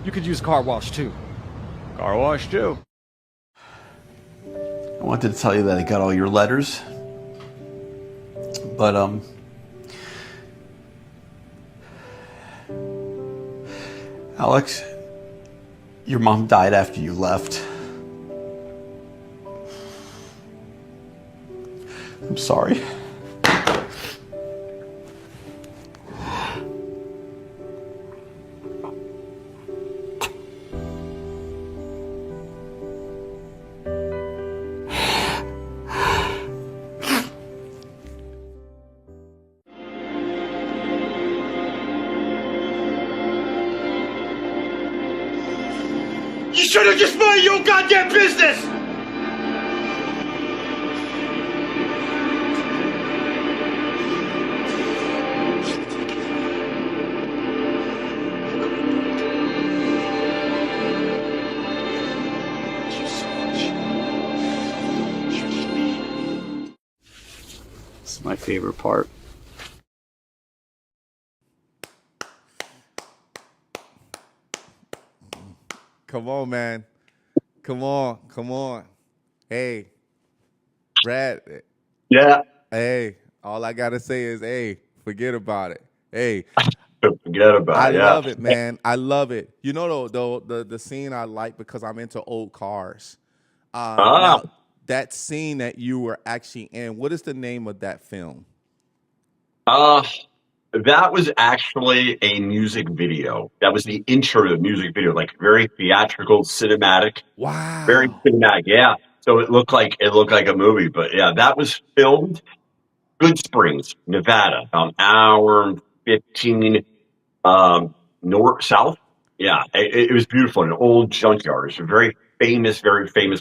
I: You could use a car wash, too.
D: Car wash, too. I wanted to tell you that I got all your letters. But, Alex, your mom died after you left. I'm sorry.
E: You should have just minded your goddamn business!
D: This is my favorite part.
A: Come on, man. Come on. Hey, Brad.
B: Yeah.
A: Hey, all I gotta say is, hey, forget about it. Hey,
B: Forget about
A: I
B: it. Yeah.
A: love it, man. I love it. You know, the scene I like because I'm into old cars. Now, that scene that you were actually in, what is the name of that film?
B: Uh, that was actually a music video. That was the intro to the music video, like very theatrical, cinematic, very
A: Wow.
B: cinematic. Yeah. So it looked like a movie, but yeah, that was filmed Good Springs, Nevada, about an hour and 15 north south. Yeah, it was beautiful. An old junkyard. It's a very famous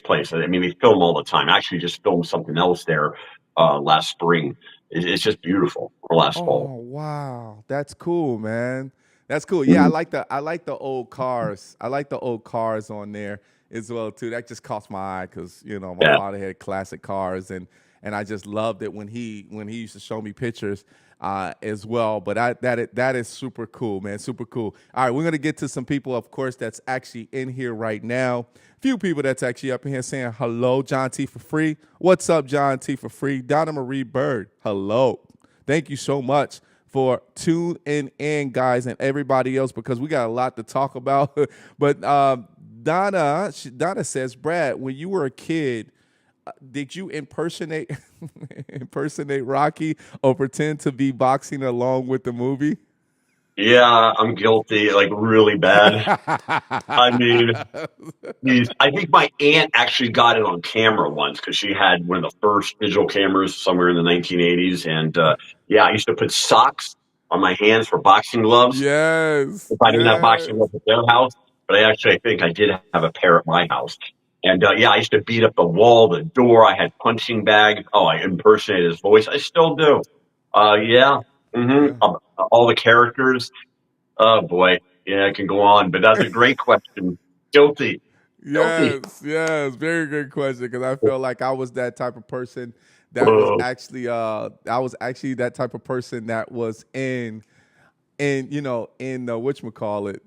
B: place. I mean, they film all the time. I actually just filmed something else there last spring. It's just beautiful. Or last fall.
A: Oh wow, that's cool, man. That's cool. Yeah, I like the old cars. I like the old cars on there as well too. That just caught my eye because my
B: Yeah.
A: father had classic cars and I just loved it when he used to show me pictures as well. But that is super cool, man. Super cool. All right, we're gonna get to some people, of course, that's actually in here right now. Few people that's actually up in here saying hello. John T for free. What's up, John T for free? Donna Marie Bird. Hello. Thank you so much for tuning in, guys, and everybody else, because we got a lot to talk about. But Donna says, Brad, when you were a kid, did you impersonate Rocky or pretend to be boxing along with the movie?
B: Yeah, I'm guilty, like really bad. I mean, I think my aunt actually got it on camera once because she had one of the first digital cameras somewhere in the 1980s. And yeah, I used to put socks on my hands for boxing gloves
A: Yes,
B: if I didn't have
A: yes.
B: boxing gloves at their house. But I think I did have a pair at my house. And yeah, I used to beat up the wall, the door. I had punching bag. Oh, I impersonated his voice. I still do. Yeah.
A: Yeah.
B: All the characters. Oh boy. Yeah, I can go on, but that's a great question. Guilty. Guilty.
A: Yes, very good question. Because I felt like I was that type of person that was
B: Oh,
A: actually, that type of person that was in whatchamacallit,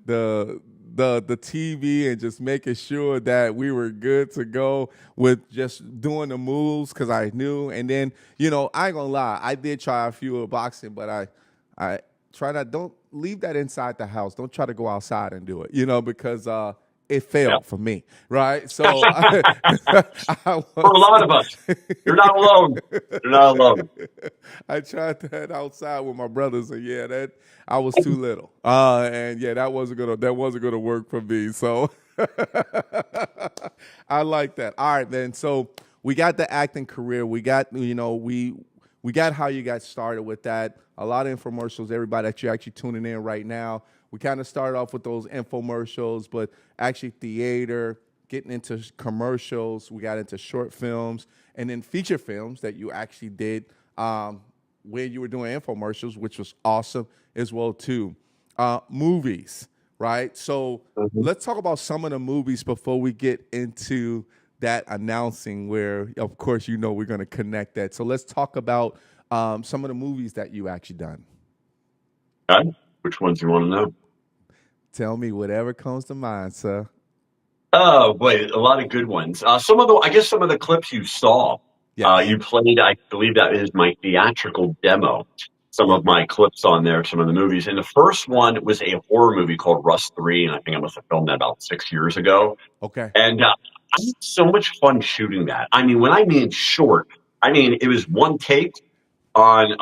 A: the TV and just making sure that we were good to go with just doing the moves because I knew. And then, I ain't gonna lie, I did try a few of boxing, but I try not, don't leave that inside the house. Don't try to go outside and do it, because it failed for me, right? So
B: For a lot of us, you're not alone. You're not alone.
A: I tried that outside with my brothers, and that I was too little, and that wasn't gonna work for me. So I like that. All right, then. So we got the acting career. We got we got how you got started with that. A lot of infomercials. Everybody that you're actually tuning in right now. We kind of started off with those infomercials, but actually theater, getting into commercials. We got into short films and then feature films that you actually did when you were doing infomercials, which was awesome as well too. Movies, right? So let's talk about some of the movies before we get into that announcing where, of course, we're going to connect that. So let's talk about some of the movies that you actually done.
B: Okay. Which ones do you want to know?
A: Tell me whatever comes to mind, sir.
B: Oh, boy, a lot of good ones. Some of the clips you saw,
A: Yes.
B: you played, I believe that is my theatrical demo. Some
A: Yep.
B: of my clips on there, some of the movies. And the first one was a horror movie called Rust 3, and I think I must have filmed that about 6 years ago.
A: Okay.
B: And I had so much fun shooting that. I mean, when I mean short, I mean it was one take on.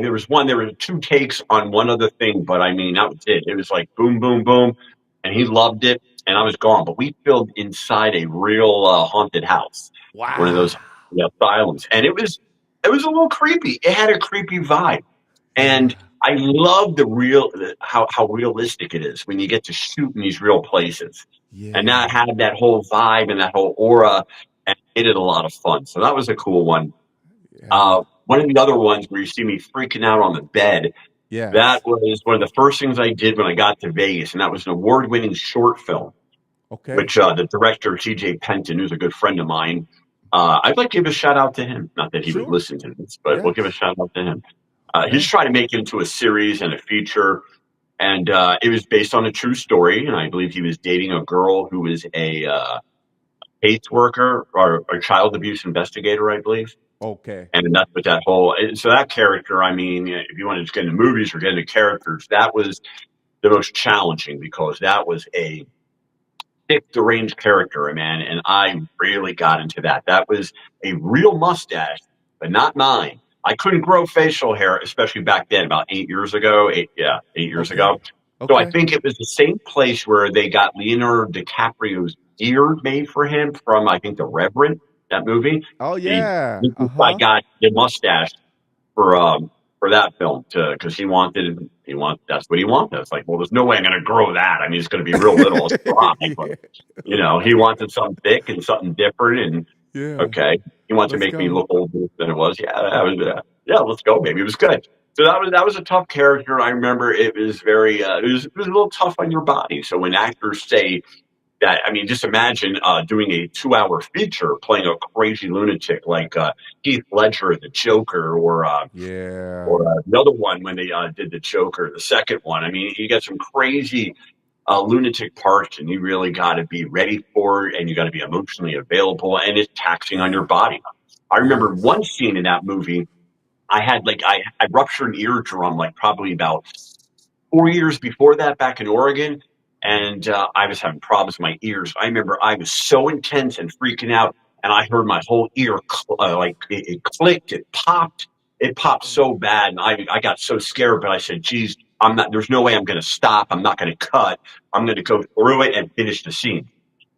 B: There were 2 takes on one other thing, but I mean that was it. It was like boom, boom, boom, and he loved it, and I was gone. But we filmed inside a real haunted house, one of
A: Wow.
B: those asylums, and it was a little creepy. It had a creepy vibe, and I love how realistic it is when you get to shoot in these real places. And that had that whole vibe and that whole aura, and made it a lot of fun. So that was a cool one. One of the other ones where you see me freaking out on the bed, that was one of the first things I did when I got to Vegas, and that was an award-winning short film,
A: Okay.
B: which the director, TJ Penton, who's a good friend of mine, I'd like to give a shout-out to him. Not that he would listen to this, but we'll give a shout-out to him. He's trying to make it into a series and a feature. And it was based on a true story, and I believe he was dating a girl who was a caseworker or a child abuse investigator, I believe.
A: Okay.
B: And that's what that whole so that character. I mean, if you want to just get into movies or get into characters, that was the most challenging because that was a thick, deranged character, man, and I really got into that. That was a real mustache, but not mine. I couldn't grow facial hair, especially back then, about 8 years ago. 8 years ago. So I think it was the same place where they got Leonardo DiCaprio's beard made for him from, I think, The Reverend, that movie.
A: Oh yeah.
B: I got the mustache for that film because he wanted that's what he wanted. It's like, well, there's no way I'm going to grow that. I mean, it's going to be real little. It's dry, but, he wanted something thick and something different. And okay, he wanted to make me look older than it was. Let's go, baby. It was good. So that was a tough character. I remember it was very it was a little tough on your body. So when actors say that, I mean, just imagine doing a 2-hour feature playing a crazy lunatic like Heath Ledger, the Joker, or the other one when they did the Joker, the second one. I mean, you got some crazy lunatic parts, and you really got to be ready for it, and you got to be emotionally available, and it's taxing on your body. I remember one scene in that movie. I ruptured an eardrum like probably about 4 years before that back in Oregon. And I was having problems with my ears. I remember I was so intense and freaking out, and I heard my whole ear it clicked, it popped so bad, and I got so scared. But I said, "Geez, I'm not. There's no way I'm going to stop. I'm not going to cut. I'm going to go through it and finish the scene."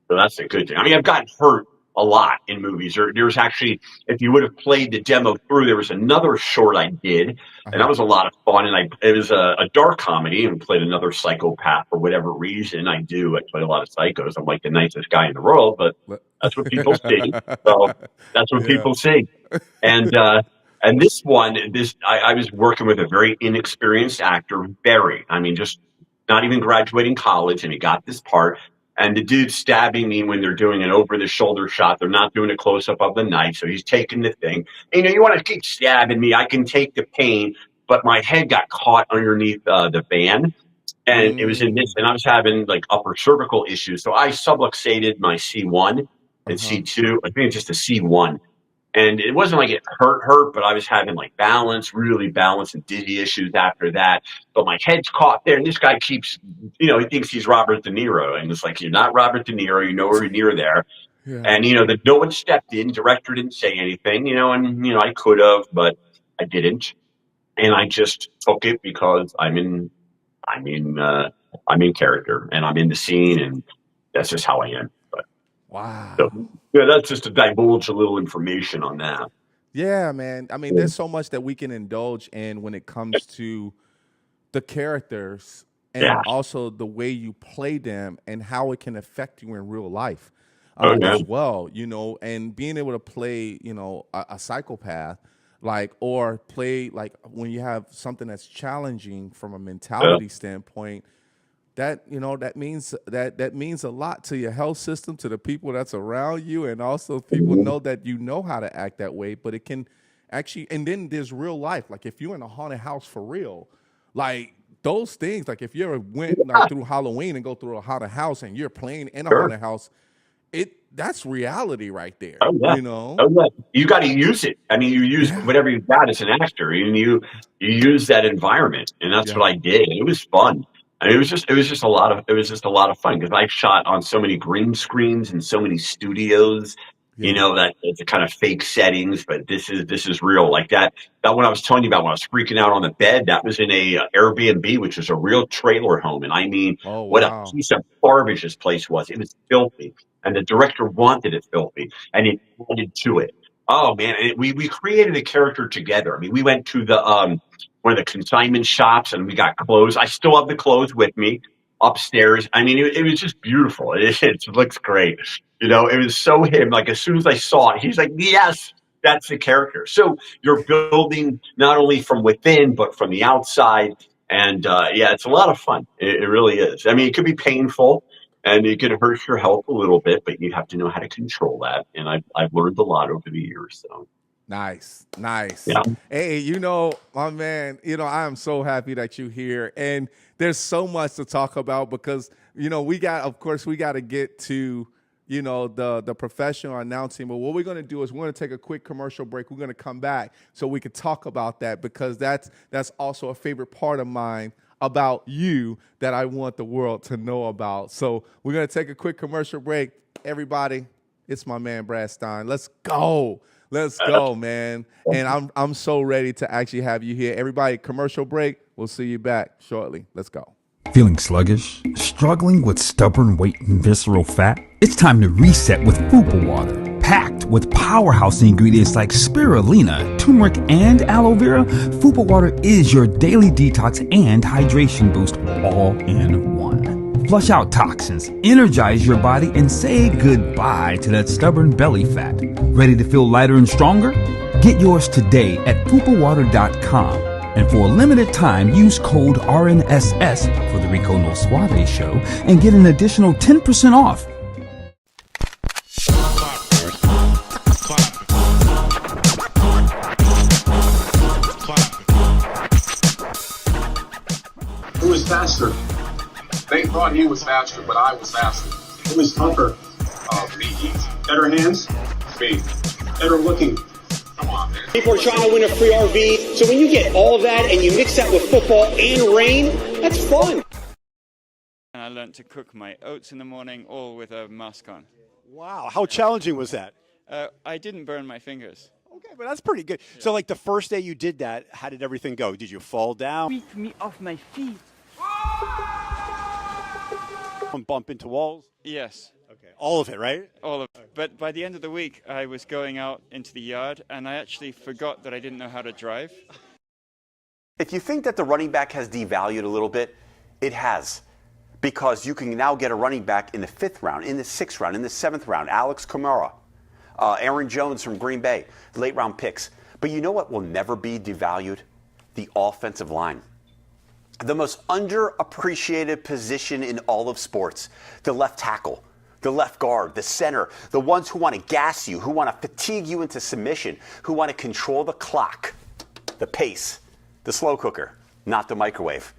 B: So that's a good thing. I mean, I've gotten hurt a lot in movies. There's actually, if you would have played the demo through, there was another short I did, and that was a lot of fun. And it was a dark comedy, and played another psychopath for whatever reason. I play a lot of psychos. I'm like the nicest guy in the world, but that's what people see. So that's what people see. And this one, I was working with a very inexperienced actor, Barry. I mean, just not even graduating college, and he got this part. And the dude's stabbing me when they're doing an over-the-shoulder shot. They're not doing a close-up of the knife, so he's taking the thing. And, you want to keep stabbing me. I can take the pain, but my head got caught underneath the van. And it was in this, and I was having like upper cervical issues. So I subluxated my C1 and C2. I think it's just a C1. And it wasn't like it hurt, but I was having like really balance and dizzy issues after that. But my head's caught there, and this guy keeps, he thinks he's Robert De Niro. And it's like, you're not Robert De Niro, you're nowhere near there.
A: Yeah.
B: And, no one stepped in, director didn't say anything, and, I could have, but I didn't. And I just took it because I'm in character and I'm in the scene, and that's just how I am. But
A: Wow.
B: so, yeah, that's just to divulge a little information on that.
A: Yeah, man. I mean, there's so much that we can indulge in when it comes to the characters and
B: Yeah.
A: also the way you play them and how it can affect you in real life
B: Okay.
A: as well, and being able to play, a psychopath, like, or play like when you have something that's challenging from a mentality standpoint, that that means a lot to your health system, to the people that's around you, and also people know that you know how to act that way. But it can actually, and then there's real life. Like if you're in a haunted house for real, like those things. Like if you ever went like through Halloween and go through a haunted house and you're playing in a haunted house, that's reality right there.
B: Oh yeah. Oh yeah. You got to use it. I mean, you use whatever you got as an actor, and you use that environment, and that's what I did. It was fun. I mean, it was just a lot of fun because I shot on so many green screens and so many studios. That it's a kind of fake settings, but this is real. Like that one I was telling you about when I was freaking out on the bed, that was in a Airbnb, which is a real trailer home. And I mean, what a piece of garbage this place was. It was filthy. And the director wanted it filthy, and it added to it. Oh man, and we created a character together. I mean, we went to the one of the consignment shops, and we got clothes. I still have the clothes with me upstairs. I mean, it was just beautiful. It looks great. It was so him. Like as soon as I saw it, he's like, yes, that's the character. So you're building not only from within but from the outside, and it's a lot of fun. It really is. I mean, it could be painful. And it can hurt your health a little bit, but you have to know how to control that. And I've learned a lot over the years. So
A: nice.
B: Yeah.
A: Hey, my man, I am so happy that you're here. And there's so much to talk about because, we got to get to, the professional announcing. But what we're going to do is we're going to take a quick commercial break. We're going to come back so we can talk about that because that's also a favorite part of mine about you that I want the world to know about. So we're going to take a quick commercial break. Everybody, it's my man, Brad Stein. Let's go, man. And I'm so ready to actually have you here. Everybody, commercial break. We'll see you back shortly. Let's go.
F: Feeling sluggish? Struggling with stubborn weight and visceral fat? It's time to reset with Fupa Water. Packed with powerhouse ingredients like spirulina, turmeric, and aloe vera, Fupa Water is your daily detox and hydration boost all in one. Flush out toxins, energize your body, and say goodbye to that stubborn belly fat. Ready to feel lighter and stronger? Get yours today at fupawater.com. And for a limited time, use code RNSS for the Rico No Suave show and get an additional 10% off.
J: Who was faster? They thought he was faster, but I was faster. Who was tougher? Me. Better hands? Me. Better looking? Come on, man.
K: People are trying to win a free RV. So when you get all of that and you mix that with football and rain, that's fun.
L: And I learned to cook my oats in the morning, all with a mask on.
I: Wow, how challenging was that?
L: I didn't burn my fingers.
I: Okay, but that's pretty good. Yeah. So, like the first day you did that, how did everything go? Did you fall down?
M: Beat me off my feet.
I: Bump into walls?
L: Yes.
I: Okay. All of it, right?
L: All of it. But by the end of the week, I was going out into the yard, and I actually forgot that I didn't know how to drive.
N: If you think that the running back has devalued a little bit, it has. Because you can now get a running back in the 5th round, in the 6th round, in the 7th round. Alex Kamara, Aaron Jones from Green Bay, late round picks. But you know what will never be devalued? The offensive line. The most underappreciated position in all of sports. The left tackle, the left guard, the center, the ones who want to gas you, who want to fatigue you into submission, who want to control the clock, the pace, the slow cooker, not the microwave.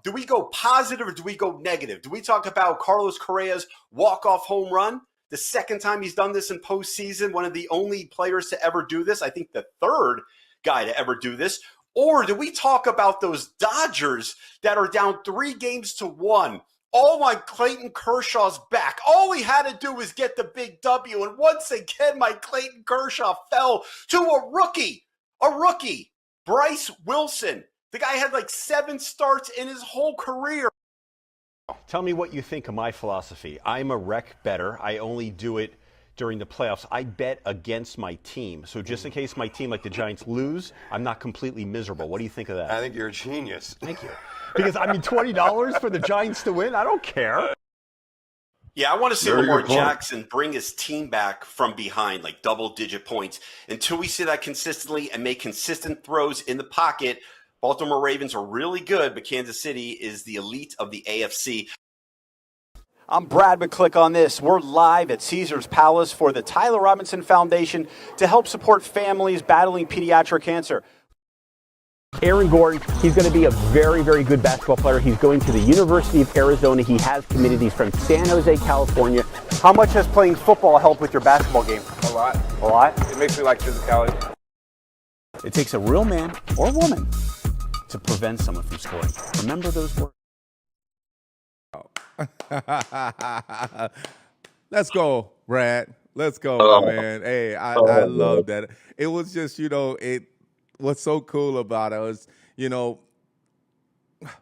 N: Do we go positive or do we go negative? Do we talk about Carlos Correa's walk-off home run? The second time he's done this in postseason, one of the only players to ever do this. I think the third guy to ever do this. Or do we talk about those Dodgers that are down 3-1? Oh, my Clayton Kershaw's back. All he had to do was get the big W. And once again, my Clayton Kershaw fell to a rookie, Bryce Wilson. The guy had like 7 starts in his whole career.
I: Tell me what you think of my philosophy. I'm a rec better. I only do it during the playoffs. I bet against my team. So just in case my team, like the Giants, lose, I'm not completely miserable. What do you think of that?
G: I think you're a genius.
I: Thank you. Because, I mean, $20 for the Giants to win? I don't care.
N: Yeah, I want to see
G: Very
N: Lamar
G: good point.
N: Jackson bring his team back from behind, like double-digit points. Until we see that consistently and make consistent throws in the pocket, Baltimore Ravens are really good, but Kansas City is the elite of the AFC.
I: I'm Brad McClick on this. We're live at Caesars Palace for the Tyler Robinson Foundation to help support families battling pediatric cancer. Aaron Gordon, he's going to be a very, very good basketball player. He's going to the University of Arizona. He has committed. He's from San Jose, California. How much has playing football helped with your basketball game?
M: A lot.
I: A lot?
M: It makes me like physicality.
I: It takes a real man or woman to prevent someone from scoring. Remember those words.
A: Let's go, Brad. Let's go, man. Hey, I love that. It was just, what's so cool about it was,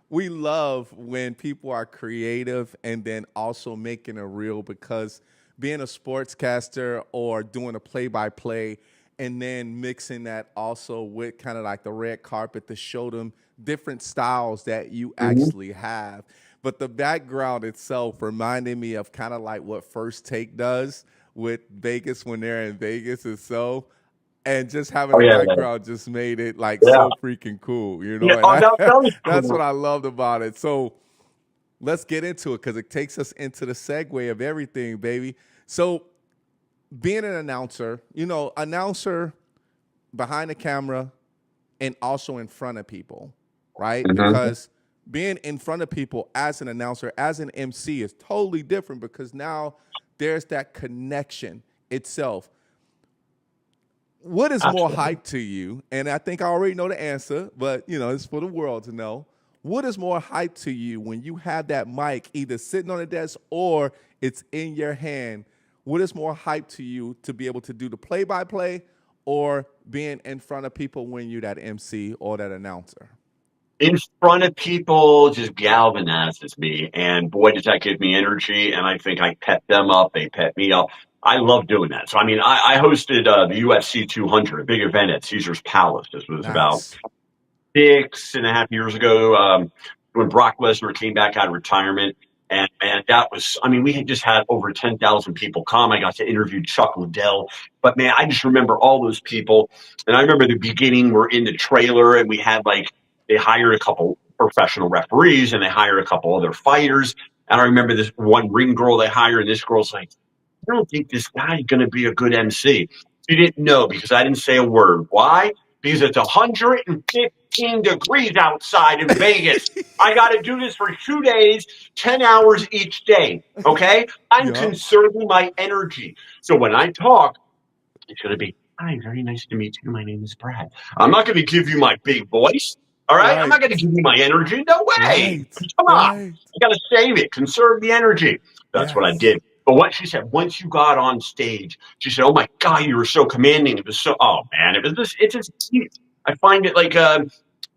A: we love when people are creative and then also making it real, because being a sportscaster or doing a play-by-play and then mixing that also with kind of like the red carpet to show them different styles that you actually have. But the background itself reminded me of kind of like what First Take does with Vegas when they're in Vegas itself. And just having the background just made it like so freaking cool,
B: Yeah,
A: And that's
B: cool.
A: what I loved about it. So let's get into it, because it takes us into the segue of everything, baby. So being an announcer, announcer behind the camera and also in front of people, right?
B: Mm-hmm.
A: Because being in front of people as an announcer, as an MC, is totally different, because now there's that connection itself. What is more hype to you? And I think I already know the answer, but it's for the world to know. What is more hype to you when you have that mic either sitting on the desk or it's in your hand? What is more hype to you, to be able to do the play-by-play or being in front of people when you're that MC or that announcer?
B: In front of people just galvanizes me, and boy, does that give me energy. And I think I pet them up, they pet me up. I love doing that. So, I mean, I hosted the UFC 200, a big event at Caesars Palace. This was about 6.5 years ago, when Brock Lesnar came back out of retirement. And man, that was, I mean, we had just had over 10,000 people come. I got to interview Chuck Liddell. But man, I just remember all those people. And I remember the beginning, we're in the trailer and we had they hired a couple professional referees and they hired a couple other fighters. And I remember this one ring girl they hired, and this girl's like, I don't think this guy's going to be a good MC. She didn't know because I didn't say a word. Why? Because it's 115 degrees outside in Vegas. I got to do this for 2 days, 10 hours each day. Okay? I'm conserving my energy. So when I talk, it's going to be, hi, very nice to meet you. My name is Brad. I'm not going to give you my big voice. All right? I'm not going to give you my energy. No way. Come on. I got to save it. Conserve the energy. That's what I did. But what she said, once you got on stage, she said, oh my God, you were so commanding. It was so, oh man, it was this, it's just, I find it like,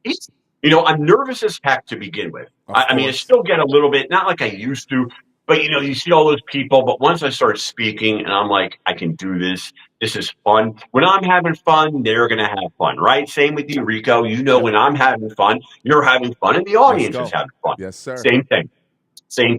B: it's, I'm nervous as heck to begin with. I mean, I still get a little bit, not like I used to, but you see all those people. But once I start speaking and I'm like, I can do this. This is fun. When I'm having fun, they're going to have fun, right? Same with you, Rico. When I'm having fun, you're having fun and the audience is having fun.
A: Yes, sir.
B: Same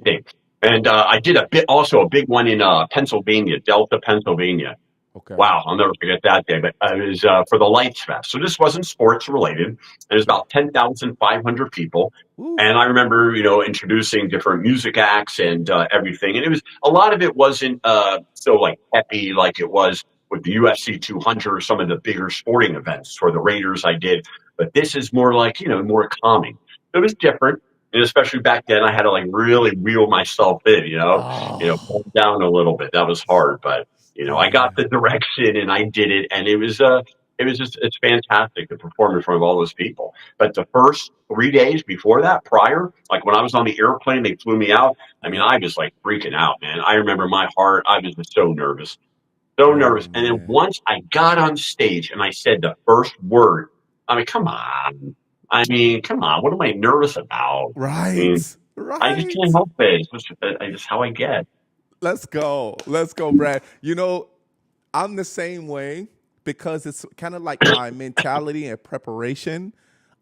B: thing. And I did a big one in Pennsylvania, Delta, Pennsylvania.
A: Okay.
B: Wow, I'll never forget that day. But it was for the Lights Fest. So this wasn't sports related. It was about 10,500 people. Ooh. And I remember, introducing different music acts and everything. And it was, a lot of it wasn't so like peppy like it was with the UFC 200 or some of the bigger sporting events. For the Raiders I did. But this is more like, more calming. It was different. And especially back then, I had to like really reel myself in, calm down a little bit. That was hard, but I got the direction and I did it, and it's fantastic to perform in front of all those people. But the first 3 days before that, prior, like when I was on the airplane, they flew me out. I mean, I was like freaking out, man. I remember my heart. I was just so nervous. So nervous. And then once I got on stage and I said the first word, I mean, come on. What am I nervous about?
A: Right.
B: I mean,
A: Right.
B: I just can't help it. It's just how I get.
A: Let's go, Brad. I'm the same way because it's kind of like my mentality and preparation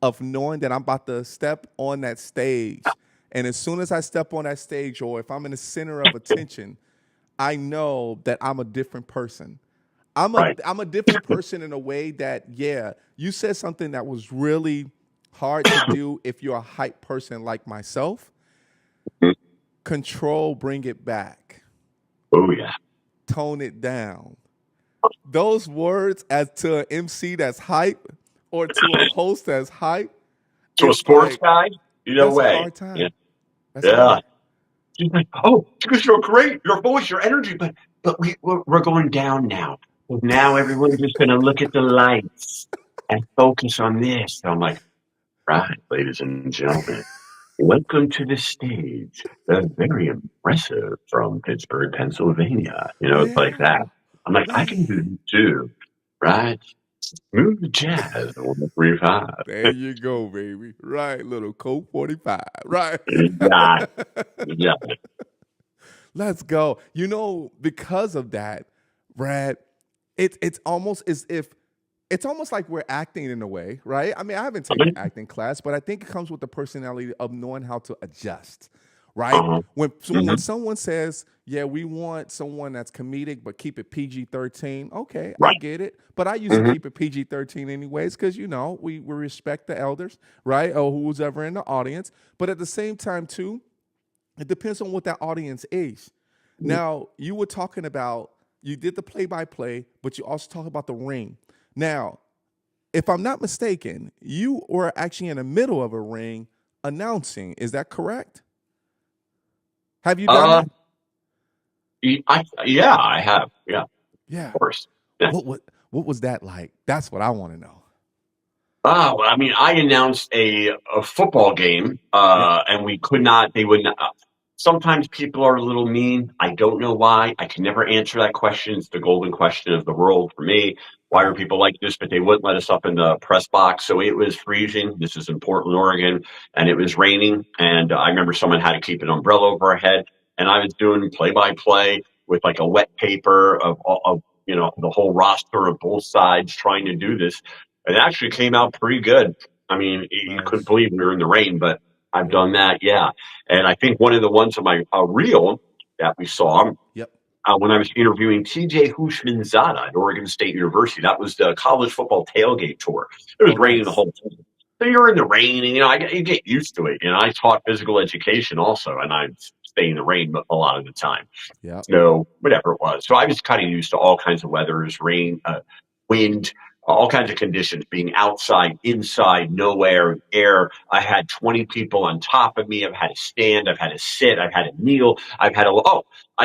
A: of knowing that I'm about to step on that stage. And as soon as I step on that stage, or if I'm in the center of attention, I know that I'm a different person. I'm a different person in a way that, you said something that was really hard to do if you're a hype person like myself. Control, bring it back.
B: Oh, yeah.
A: Tone it down. Those words as to an MC that's hype or to a host that's hype.
B: To a sports guy? No way.
A: That's a hard time.
B: Yeah.
A: That's hard.
B: She's like, oh, because you're great, your voice, your energy, but we're going down now. Now everyone's just going to look at the lights and focus on this. So I'm like, right, ladies and gentlemen, welcome to the stage. The very impressive from Pittsburgh, Pennsylvania. It's like that. I'm like, I can do this too, right? Smooth jazz on the 3-5.
A: There you go, baby. Right, little Coke 45. Right.
B: Yeah.
A: Let's go. Because of that, Brad, it's almost as if it's almost like we're acting in a way, right? I mean, I haven't taken acting class, but I think it comes with the personality of knowing how to adjust, right? When someone says, yeah, we want someone that's comedic, but keep it PG-13. Okay, I get it. But I used to keep it PG-13 anyways, because, we respect the elders, right? Or who's ever in the audience. But at the same time, too, it depends on what that audience is. Now, you were talking about, you did the play-by-play, but you also talk about the ring. Now, if I'm not mistaken, you were actually in the middle of a ring announcing. Is that correct? Have you done
B: that? Yeah, I have. Yeah.
A: Yeah.
B: Of course. Yeah.
A: What was that like? That's what I want to know.
B: Well, I mean, I announced a football game, and they would not. Sometimes people are a little mean. I don't know why. I can never answer that question. It's the golden question of the world for me. Why are people like this? But they wouldn't let us up in the press box. So it was freezing. This is in Portland, Oregon, and it was raining. And I remember someone had to keep an umbrella over our head. And I was doing play-by-play with like a wet paper of the whole roster of both sides trying to do this. It actually came out pretty good. I mean, you couldn't believe we were in the rain, but I've done that, yeah. And I think one of the ones on my reel that we saw when I was interviewing TJ Hushmanzada at Oregon State University, that was the college football tailgate tour. It was raining the whole time. So you're in the rain, and you get used to it. I taught physical education also, and I stay in the rain a lot of the time.
A: Yeah.
B: So whatever it was. So I was kind of used to all kinds of weathers, rain, wind, all kinds of conditions, being outside, inside, nowhere, air. I had 20 people on top of me. I've had to stand. I've had to sit. I've had to kneel. I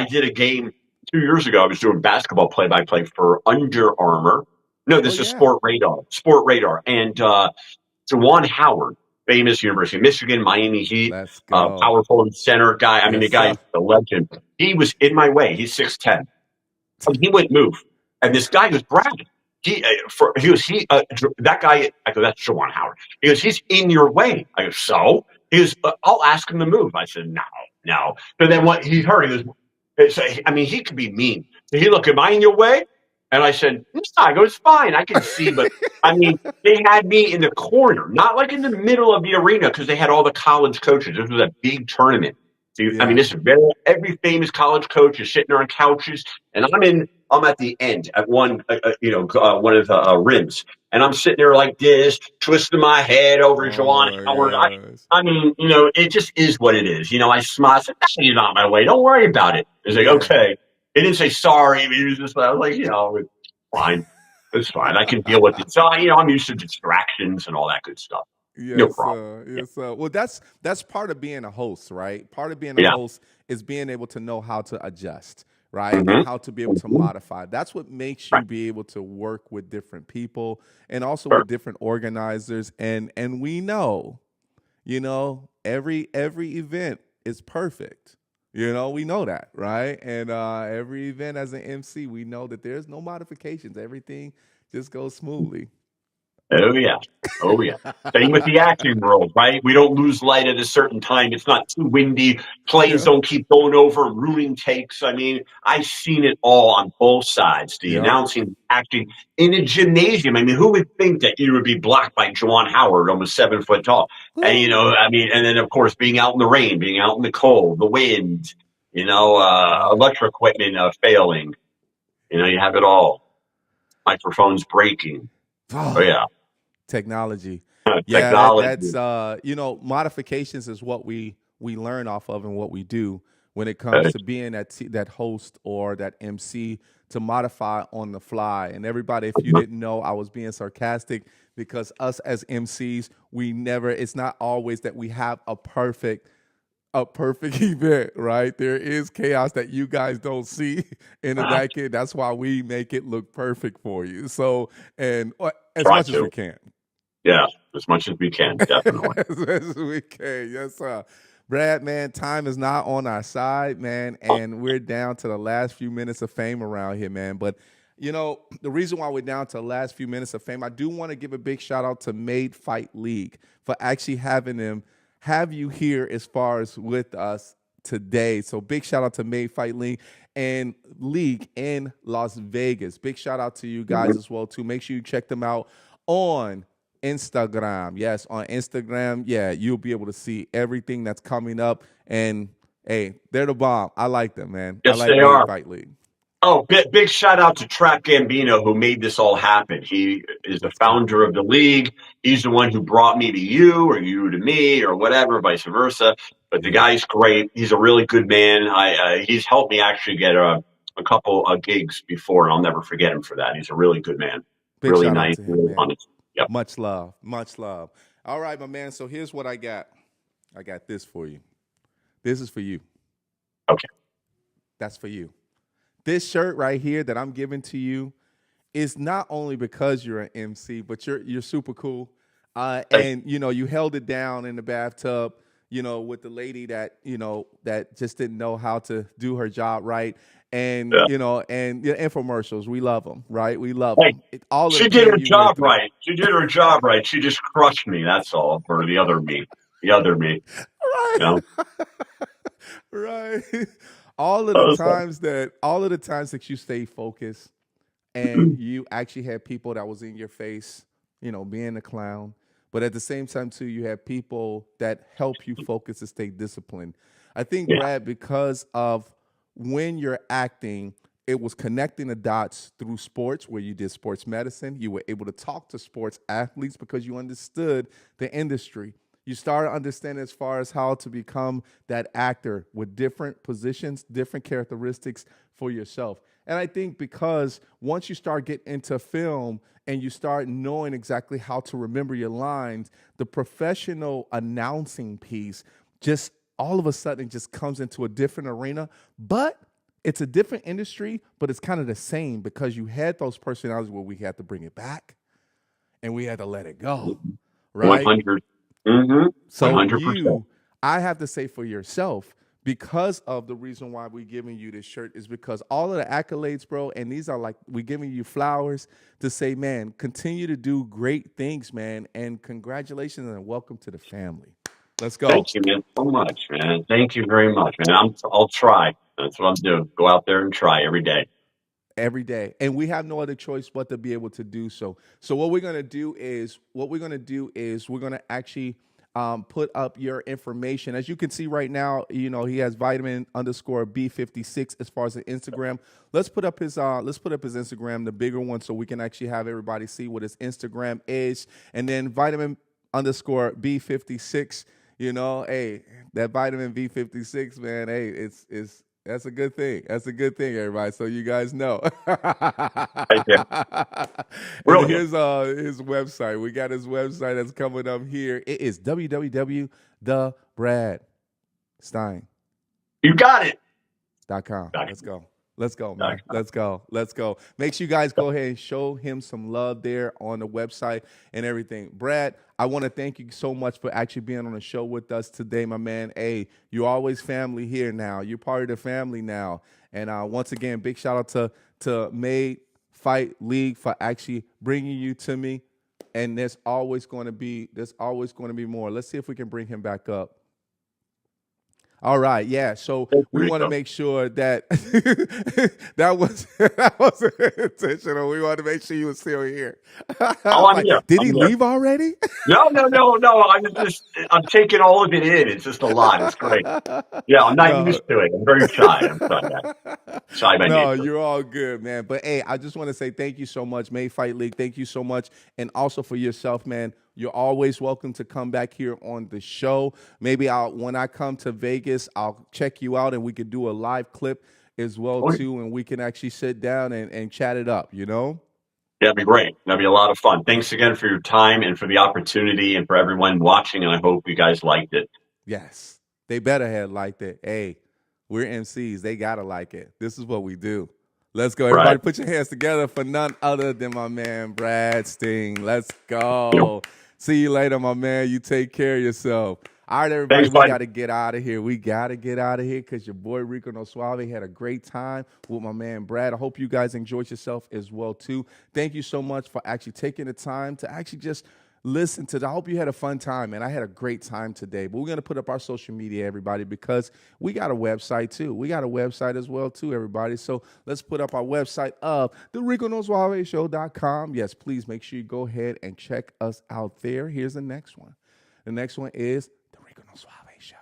B: did a game 2 years ago. I was doing basketball play-by-play for Under Armour. No, this is Sport Radar. And Juwan Howard, famous University of Michigan, Miami Heat, power forward center guy. I mean, the guy's a legend. He was in my way. He's 6'10". He wouldn't move. And this guy was bragging. That guy, I go, that's Juwan Howard. He goes, he's in your way. I go, so? He goes, I'll ask him to move. I said, no. But then what he heard, he goes, he could be mean. So he looked, am I in your way? And I said, no. I go, it's fine. I can see. But they had me in the corner, not like in the middle of the arena, because they had all the college coaches. This was a big tournament. This is every famous college coach is sitting there on couches, and I'm at the end at one of the rims, and I'm sitting there like this, twisting my head over Juwan Howard. It just is what it is. I smile. I said, "You're not my way. Don't worry about it." He's like, "Okay." He didn't say sorry. He was just I was like, it's fine. It's fine. I can deal with it. So I'm used to distractions and all that good stuff. No
A: Yes,
B: problem.
A: yes, well, that's part of being a host, right? Part of being a
B: Yeah.
A: host is being able to know how to adjust, right? And
B: Mm-hmm.
A: how to be able to
B: Mm-hmm.
A: modify. That's what makes you
B: Right.
A: be able to work with different people and also
B: Sure.
A: with different organizers. And we know, every event is perfect. We know that, right? And every event as an MC, we know that there's no modifications. Everything just goes smoothly.
B: Oh yeah. Oh yeah. Same with the acting world, right? We don't lose light at a certain time. It's not too windy. Planes
A: Yeah.
B: don't keep going over, ruining takes. I mean, I've seen it all on both sides. The
A: Yep.
B: announcing, acting in a gymnasium. I mean, who would think that you would be blocked by Juwan Howard, almost 7 foot tall? And I mean, and then of course being out in the rain, being out in the cold, the wind, electric equipment failing. You have it all. Microphones breaking. Oh yeah.
A: Technology. Yeah, that's
B: Technology.
A: modifications is what we learn off of and what we do when it comes
B: Okay.
A: to being that host or that MC to modify on the fly. And everybody, if you didn't know, I was being sarcastic because us as MCs, it's not always that we have a perfect event, right? There is chaos that you guys don't see in the back end. That's why we make it look perfect for you. So, and as
B: Try
A: much as we
B: to.
A: can.
B: Yeah, as much as we can, definitely.
A: As we can. Yes, sir. Brad, man, time is not on our side, man, and we're down to the last few minutes of fame around here, man. But the reason why we're down to the last few minutes of fame, I do want to give a big shout out to Made Fight League for actually having them have you here as far as with us today. So big shout out to Made Fight League and League in Las Vegas. Big shout out to you guys as well too. Make sure you check them out on Instagram. Yes, on Instagram. Yeah, you'll be able to see everything that's coming up. And hey, they're the bomb. I like them, man. I
B: Yes,
A: like
B: they
A: Made
B: are.
A: Fight League.
B: Oh, big shout out to Trap Gambino who made this all happen. He is the
A: Let's go.
B: founder of the league. He's the one who brought me to you or you to me or whatever, vice versa. But the guy's great. He's a really good man. He's helped me actually get a couple of gigs before, and I'll never forget him for that. He's a really good man.
A: Big
B: Really
A: shout out
B: nice,
A: to him,
B: really
A: man.
B: honest. Yep.
A: Much love. Much love. All right, my man. So here's what I got. I got this for you. This is for you.
B: Okay.
A: That's for you. This shirt right here that I'm giving to you is not only because you're an MC, but you're super cool. And you held it down in the bathtub, with the lady that that just didn't know how to do her job right. And and the infomercials, we love them, right? We love them. All
B: She
A: the
B: did
A: pain
B: her
A: you went
B: job
A: through.
B: right. She did her job right. She just crushed me. That's all. For the other me. The other me.
A: Right. Right. All of the times that you stay focused and you actually had people that was in your face, being a clown. But at the same time, too, you have people that help you focus and stay disciplined. I think, Brad, because of when you're acting, it was connecting the dots through sports where you did sports medicine. You were able to talk to sports athletes because you understood the industry. You started understanding as far as how to become that actor with different positions, different characteristics for yourself. And I think because once you start getting into film and you start knowing exactly how to remember your lines, the professional announcing piece just all of a sudden just comes into a different arena. But it's a different industry, but it's kind of the same because you had those personalities where we had to bring it back and we had to let it go, right?
B: 100. Mm-hmm.
A: So
B: 100%.
A: I have to say for yourself, because of the reason why we're giving you this shirt is because all of the accolades, bro, and these are like, we're giving you flowers to say, man, continue to do great things, man, and congratulations and welcome to the family. Let's go.
B: Thank you, man, so much, man. Thank you very much, man. I'll try. That's what I'm doing. Go out there and try every day.
A: Every day. And we have no other choice but to be able to do so. So what we're going to do is we're going to actually put up your information. As you can see right now, he has vitamin_B56 as far as the Instagram. Let's put up his Instagram, the bigger one, so we can actually have everybody see what his Instagram is. And then vitamin_B56, hey, that vitamin B56, man, hey, it's That's a good thing. That's a good thing, everybody. So you guys know.
B: Thank you.
A: And here's his website. We got his website that's coming up here. It is www.thebradstein.com.
B: You got it.
A: Let's go. Let's go, man. Let's go. Let's go. Make sure you guys go ahead and show him some love there on the website and everything. Brad, I want to thank you so much for actually being on the show with us today, my man. Hey, you're always family here now. You're part of the family now. And once again, big shout out to Made Fight League for actually bringing you to me. And there's always going to be more. Let's see if we can bring him back up. All right, yeah. So we want to make sure that that was intentional. We want to make sure you were still here.
B: I'm here.
A: Did he leave already?
B: No. I'm taking all of it in. It's just a lot. It's great. Yeah, I'm not used to it. I'm very shy. I'm shy by nature.
A: No, you're all good, man. But hey, I just want to say thank you so much, May Fight League. Thank you so much, and also for yourself, man. You're always welcome to come back here on the show. Maybe when I come to Vegas, I'll check you out and we could do a live clip as well, too, and we can actually sit down and chat it up, you know?
B: That'd be great. That'd be a lot of fun. Thanks again for your time and for the opportunity and for everyone watching, and I hope you guys liked it.
A: Yes. They better have liked it. Hey, we're MCs. They got to like it. This is what we do. Let's go. Everybody put your hands together for none other than my man, Brad Stein. Let's go. See you later, my man. You take care of yourself. All right, everybody, we got to get out of here. We got to get out of here because your boy Rico No Suave had a great time with my man Brad. I hope you guys enjoyed yourself as well, too. Thank you so much for actually taking the time to actually just listen to that. I hope you had a fun time, and I had a great time today. But we're going to put up our social media, everybody, because we got a website, too. We got a website as well, too, everybody. So let's put up our website of theRicoNoSuaveShow.com. Yes, please make sure you go ahead and check us out there. Here's the next one. The next one is the Rico No Suave Show.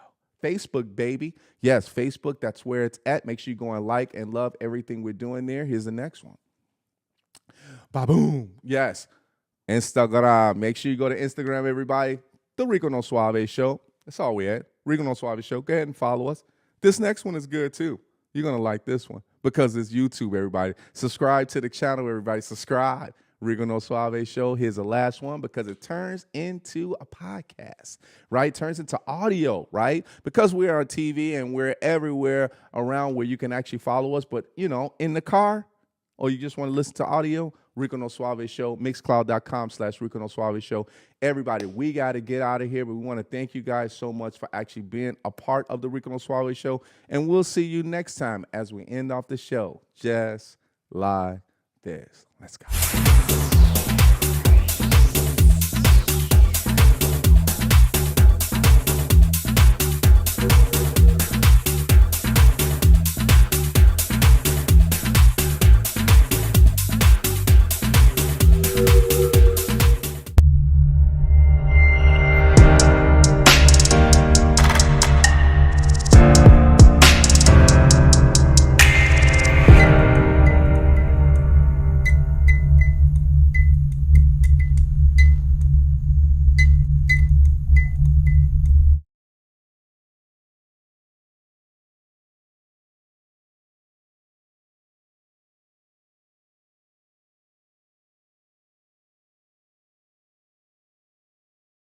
A: Facebook, baby. Yes, Facebook, that's where it's at. Make sure you go and like and love everything we're doing there. Here's the next one. Ba-boom. Yes. Instagram. Make sure you go to Instagram, everybody. The Rico No Suave Show. That's all we at. Rico No Suave Show. Go ahead and follow us. This next one is good, too. You're going to like this one because it's YouTube, everybody. Subscribe to the channel, everybody. Subscribe. Rico No Suave Show. Here's the last one because it turns into a podcast, right? Turns into audio, right? Because we are on TV and we're everywhere around where you can actually follow us. But, you know, in the car or you just want to listen to audio, Rico No Suave Show, mixcloud.com/Rico No Suave Show. Everybody, we got to get out of here, but we want to thank you guys so much for actually being a part of the Rico No Suave Show, and we'll see you next time as we end off the show just like this. Let's go.